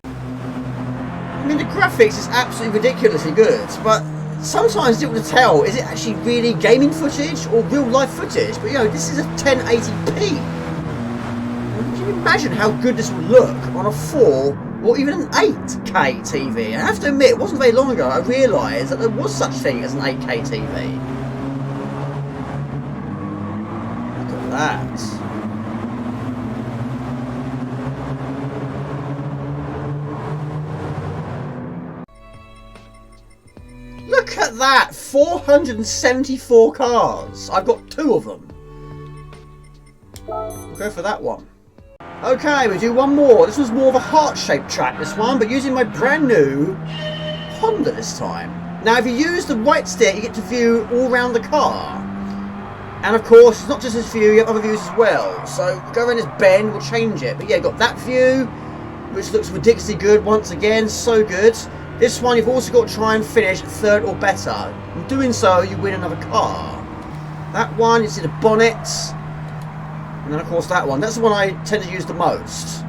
I mean, the graphics is absolutely ridiculously good, but sometimes it's difficult to tell, is it actually really gaming footage or real life footage? But you know, this is a 1080p. Can you imagine how good this would look on a 4 or even an 8K TV? And I have to admit, it wasn't very long ago I realised that there was such a thing as an 8K TV. Look at that. Look at that! 474 cars. I've got 2 of them. We'll go for that one. Okay, we do one more. This was more of a heart-shaped track, this one, but using my brand new Honda this time. Now, if you use the right stick, you get to view all around the car. And of course, it's not just this view, you have other views as well. So, go around this bend, we'll change it. But yeah, got that view, which looks ridiculously good once again. So good. This one, you've also got to try and finish 3rd or better. In doing so, you win another car. That one, you see the bonnet. And then, of course, that one. That's the one I tend to use the most.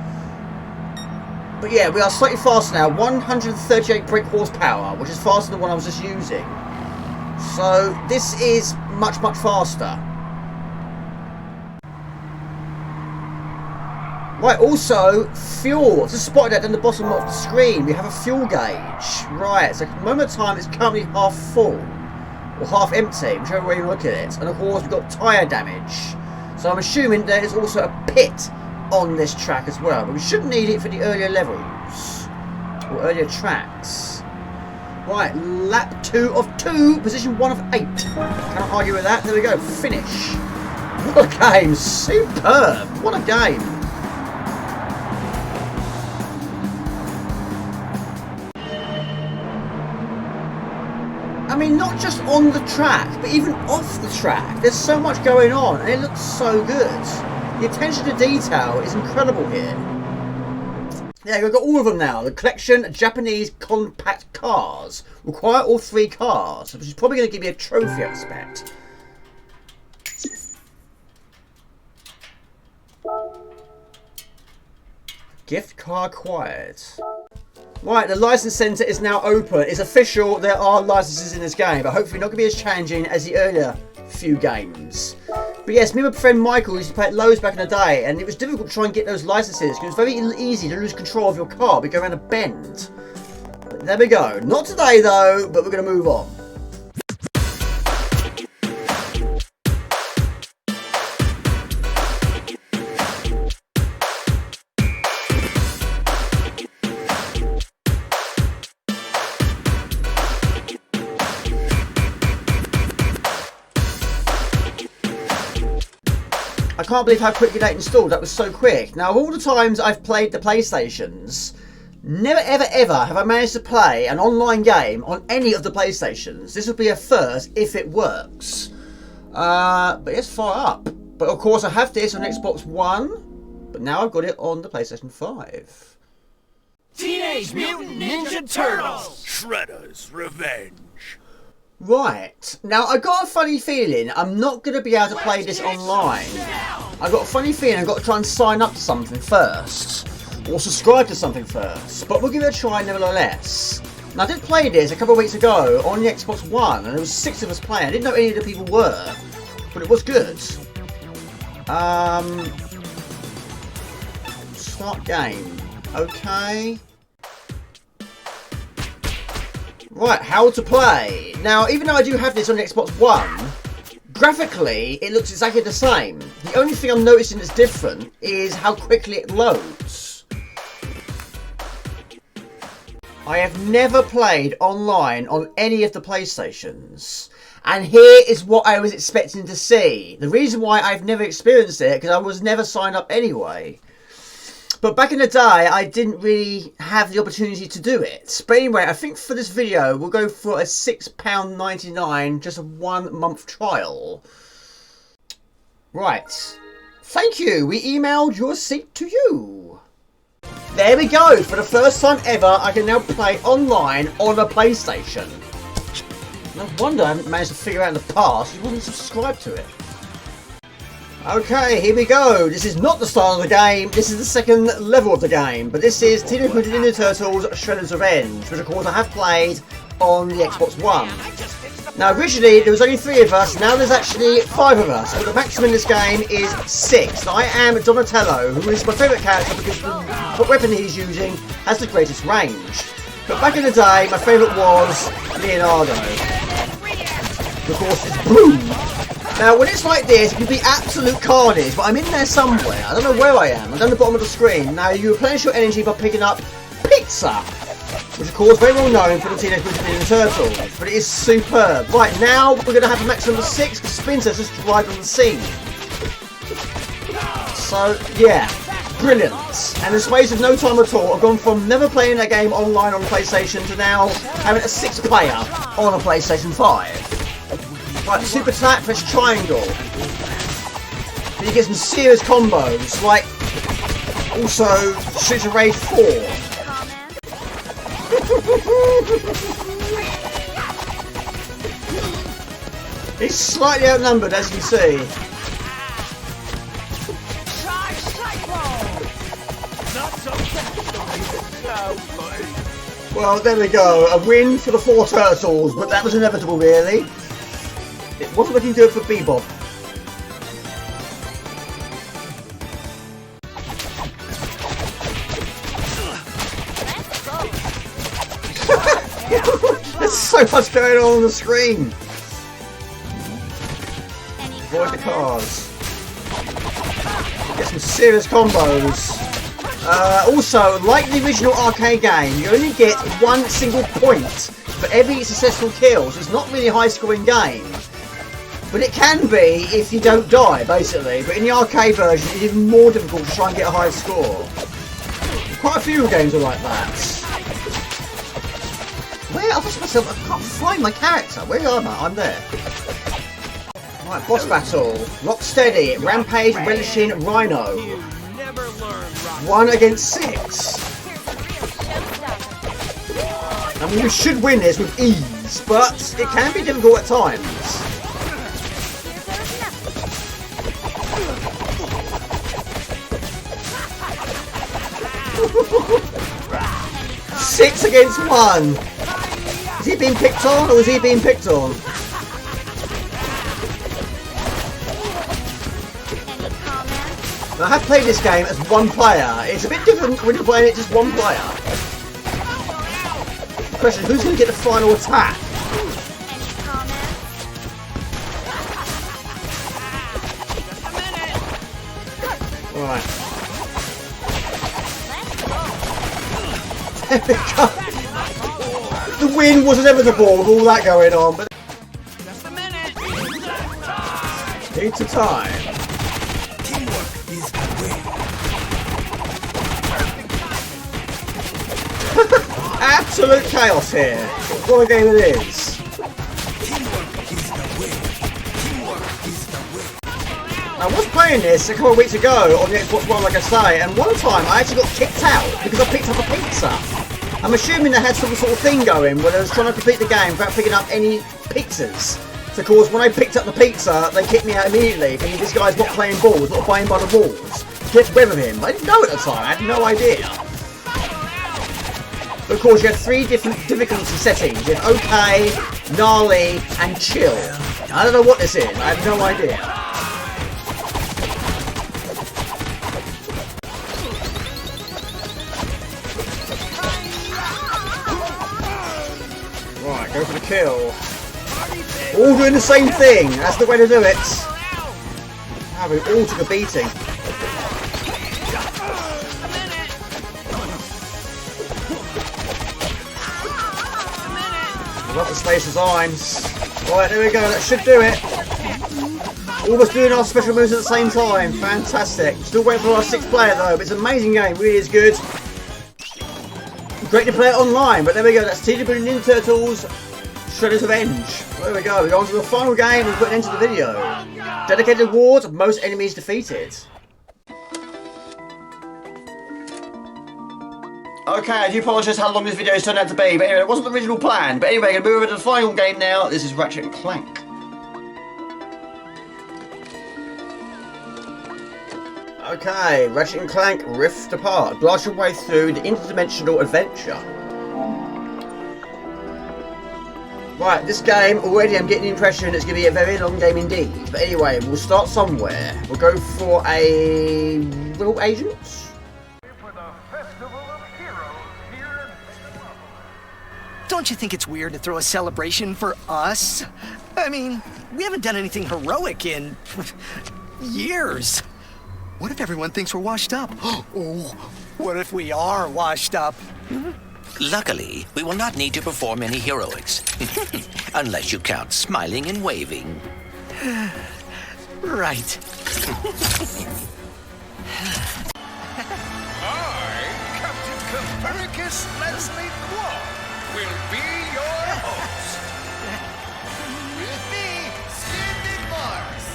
But yeah, we are slightly faster now. 138 brake horsepower, which is faster than the one I was just using. So, this is much, much faster. Right, also, fuel. I've just spotted that down the bottom of the screen. We have a fuel gauge. Right, so at the moment of time, it's currently half full. Or half empty, whichever way you look at it. And of course, we've got tyre damage. So I'm assuming there is also a pit on this track as well. But we shouldn't need it for the earlier levels. Or earlier tracks. Right, lap 2 of 2, position 1 of 8. Can't argue with that. There we go, finish. What a game, superb. What a game. I mean, not just on the track, but even off the track. There's so much going on, and it looks so good. The attention to detail is incredible here. Yeah, we've got all of them now. The collection of Japanese compact cars. Require all 3 cars, which is probably going to give me a trophy, I expect. Gift card acquired. Right, the license centre is now open. It's official, there are licenses in this game, but hopefully not going to be as challenging as the earlier few games. But yes, me and my friend Michael used to play it loads back in the day, and it was difficult to try and get those licenses, because it was very easy to lose control of your car, but go around a bend. But there we go. Not today though, but we're going to move on. can't believe how quickly that installed. That was so quick. Now, of all the times I've played the PlayStations, never ever ever have I managed to play an online game on any of the PlayStations. This would be a first if it works. But it's far up. But of course I have this on Xbox One, but now I've got it on the PlayStation 5. Teenage Mutant Ninja Turtles! Shredder's Revenge. Right, now I got a funny feeling I'm not going to be able to play this online. I've got a funny feeling I've got to try and sign up to something first. Or subscribe to something first. But we'll give it a try nevertheless. Now I did play this a couple of weeks ago on the Xbox One, and there was 6 of us playing. I didn't know any of the people were, but it was good. Start game. Okay. Right, how to play. Now, even though I do have this on the Xbox One, graphically, it looks exactly the same. The only thing I'm noticing that's different is how quickly it loads. I have never played online on any of the PlayStations. And here is what I was expecting to see. The reason why I've never experienced it, because I was never signed up anyway. But back in the day, I didn't really have the opportunity to do it. But anyway, I think for this video, we'll go for a £6.99, just a 1 month trial. Right. Thank you. We emailed your seat to you. There we go. For the first time ever, I can now play online on a PlayStation. No wonder I haven't managed to figure out in the past you wouldn't subscribe to it. Okay, here we go. This is not the start of the game, this is the second level of the game. But this is Teenage Mutant Ninja Turtles Shredder's Revenge, which of course I have played on the Xbox One. Now originally there was only 3 of us, now there's actually 5 of us. But the maximum in this game is 6. Now, I am Donatello, who is my favourite character because the weapon he's using has the greatest range. But back in the day, my favourite was Leonardo. Of course, it's blue. Now, when it's like this, it can be absolute carnage, but I'm in there somewhere. I don't know where I am. I'm down the bottom of the screen. Now, you replenish your energy by picking up pizza, which, of course, very well known for the Teenage Mutant Ninja Turtles. But it is superb. Right, now, we're going to have a maximum of 6 because Splinter's just arrived on the scene. So, yeah. Brilliant. And in space of no time at all, I've gone from never playing a game online on PlayStation to now having a 6-player on a PlayStation 5. Right, super attack, press triangle. And you get some serious combos, like also Streets of Rage 4. He's slightly outnumbered, as you can see. Well, there we go. A win for the 4 turtles, but that was inevitable, really. It wasn't looking good for Bebop. There's so much going on the screen. Avoid the cars. Get some serious combos. Also, like the original arcade game, you only get 1 single point for every successful kill, so it's not really a high-scoring game. But it can be if you don't die, basically. But in the arcade version, it's even more difficult to try and get a high score. Quite a few games are like that. Where? I thought myself, I can't find my character. Where am I? I'm there. Right, boss battle. Rocksteady, Rampage, Relishing, Rhino. 1 against 6. I mean, you should win this with ease, but it can be difficult at times. 6 against 1. Is he being picked on, or is he being picked on? Now, I have played this game as 1 player. It's a bit different when you're playing it just 1 player. The question is, who's going to get the final attack? Right. There we go. The win was inevitable with all that going on, but Just a minute. need to time. is the way. Absolute chaos here. What a game it is. Teamwork is the way. Teamwork is the way. I was playing this a couple of weeks ago on the Xbox One, like I say, and one time I actually got kicked out because I picked up a pizza. I'm assuming they had some sort of thing going where they was trying to complete the game without picking up any pizzas. So of course, when I picked up the pizza, they kicked me out immediately, thinking this guy's not playing balls, not playing by the rules. Get rid of him. I didn't know at the time, I had no idea. But of course, you have 3 different difficulty settings. You have okay, gnarly, and chill. I don't know what this is, I have no idea. Right, go for the kill. All doing the same thing. That's the way to do it. Ah, we all took a beating. Love the space designs. Right, there we go. That should do it. Almost doing our special moves at the same time. Fantastic. Still waiting for our 6th player though. But it's an amazing game. Really is good. Great to play it online. But there we go. That's Teenage Mutant Ninja Turtles Shredder's Revenge. There we go. We're on to the final game and put an end to the video. Dedicated awards, most enemies defeated. Okay, I do apologise how long this video has turned out to be, but anyway, it wasn't the original plan. But anyway, I'm going to move over to the final game now. This is Ratchet and Clank. Okay, Ratchet and Clank Rift Apart. Blast your way through the interdimensional adventure. Right, this game, already I'm getting the impression it's going to be a very long game indeed. But anyway, we'll start somewhere. We'll go for a Real Agents. Don't you think it's weird to throw a celebration for us? I mean, we haven't done anything heroic in years. What if everyone thinks we're washed up? Oh, what if we are washed up? Luckily, we will not need to perform any heroics. Unless you count smiling and waving. Right. I, Captain Copernicus Leslie Quall, will be your host. With me, Splendid Mars.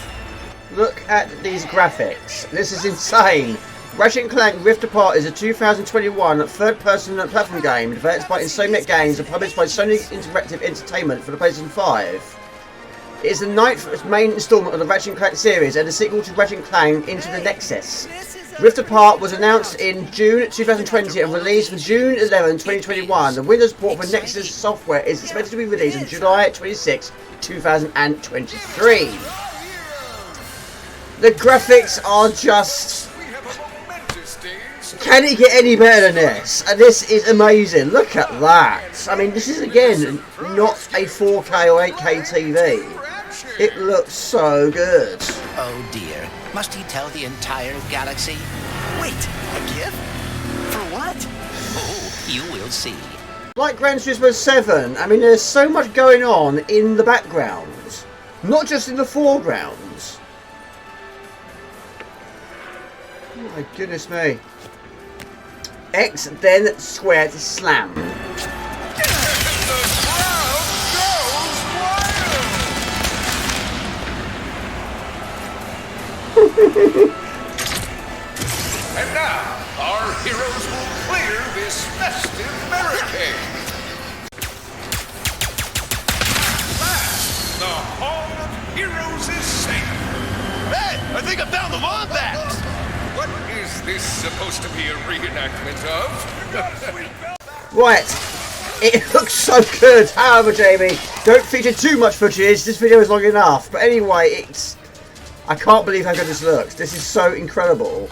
Look at these graphics. This is insane. Ratchet and Clank Rift Apart is a 2021 third-person platform game developed by Insomniac Games and published by Sony Interactive Entertainment for the PlayStation 5. It is the 9th main installment of the Ratchet and Clank series and a sequel to Ratchet and Clank Into the Nexus. Rift Apart was announced in June 2020 and released for June 11, 2021. The Windows port for Nexus software is expected to be released on July 26, 2023. The graphics are just... Can it get any better than this? And this is amazing. Look at that. I mean, this is again not a 4K or 8K TV. It looks so good. Oh dear. Must he tell the entire galaxy? Wait, a gift? For what? Oh, you will see. Like Gran Turismo 7, I mean, there's so much going on in the background, not just in the foreground. Oh my goodness me. X, then square to slam. And now, our heroes will clear this festive barricade. Last, the Hall of Heroes is safe. Hey, I think I found the Wombat! What is this supposed to be a reenactment of? Right, it looks so good. However, Jamie, don't feature too much footage. This video is long enough. But anyway, it's... I can't believe how good this looks. This is so incredible.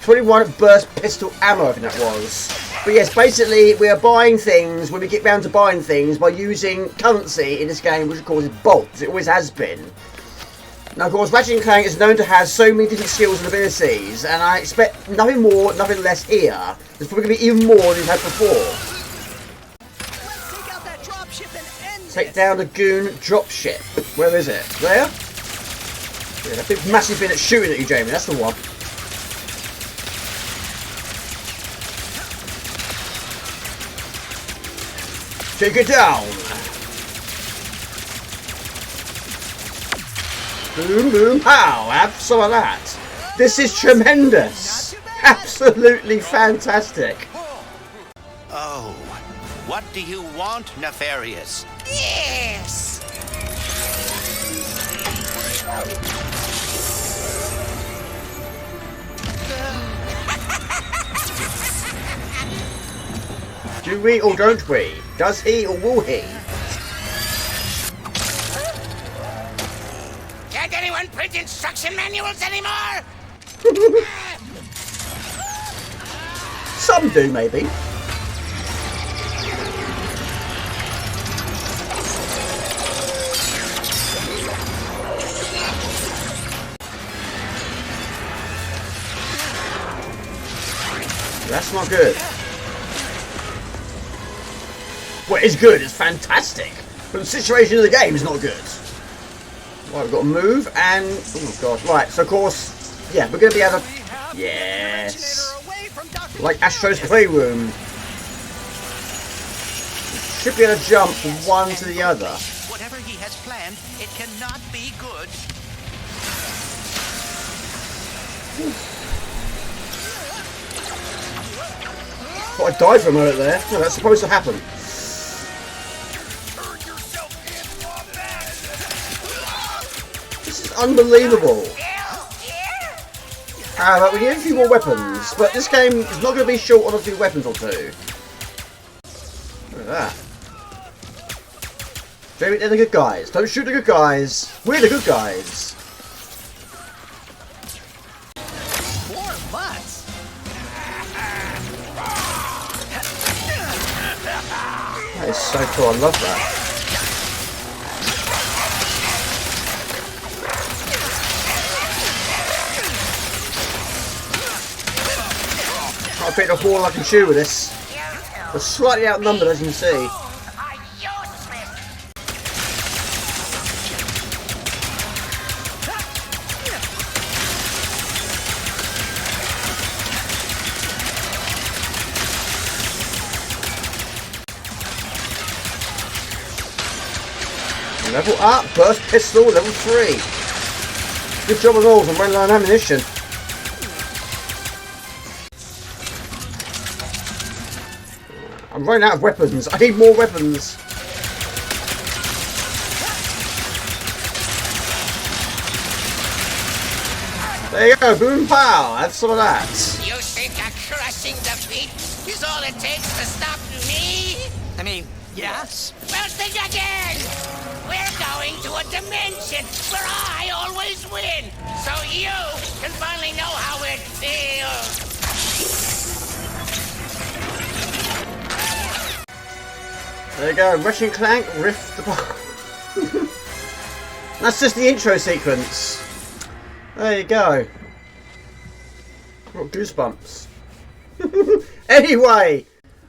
21 burst pistol ammo, I think that was. But yes, basically, we are buying things when we get round to buying things by using currency in this game, which of course is bolts. It always has been. Now, of course, Ratchet & Clank is known to have so many different skills and abilities, and I expect nothing more, nothing less here. There's probably going to be even more than we've had before. Take out that dropship and end Take down the goon dropship. Where is it? There? Yeah, that big massive thing that's shooting at you, Jamie. That's the one. Take it down. Boom, boom, pow. Have some of that. This is tremendous. Absolutely fantastic. Oh, what do you want, Nefarious? Yes! Do we or don't we? Does he or will he? Can't anyone print instruction manuals anymore? Some do, maybe. That's not good. Well, it's good, it's fantastic. But the situation of the game is not good. Right, we've got to move and... oh god, right, so of course... yeah, we're going to be able to... yes! Like Astro's Playroom. Should be able to jump from one to the other. Whatever he has planned, it cannot be good. Thought I died for a moment there. No, that's supposed to happen. This is unbelievable. But we need a few more weapons. But this game is not going to be short on a few weapons or two. Look at that. Jamie, they're the good guys. Don't shoot the good guys. We're the good guys. More butts. That is so cool. I love that. I'll pick a ball I can shoot with this. We're slightly outnumbered, as you can see. Level up, burst pistol, level 3. Good job of all, I'm running out of ammunition. I'm running out of weapons. I need more weapons. There you go, boom pow. Have some of that. You think a crushing defeat is all it takes to stop me? I mean, yes. Well, think again. We're going to a dimension where I always win, so you can finally know how it feels. There you go, Ratchet Clank, Rift the Bar. That's just the intro sequence. There you go. Got goosebumps. Anyway,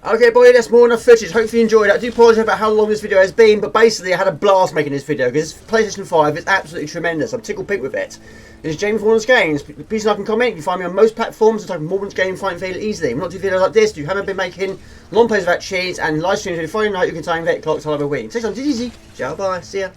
okay, boy, that's more enough footage. Hopefully you enjoyed it. I do apologise about how long this video has been, but basically I had a blast making this video because PlayStation 5 is absolutely tremendous. I'm tickled pink with it. This is Jamie from Morden's Games. Please like and comment. You can find me on most platforms and type Morden's Game find fairly easily. I'm not doing videos like this. You haven't been making long plays about cheats and live streams every Friday night. You can time vet clocks all over a week. Take some easy. Ciao, bye. See ya.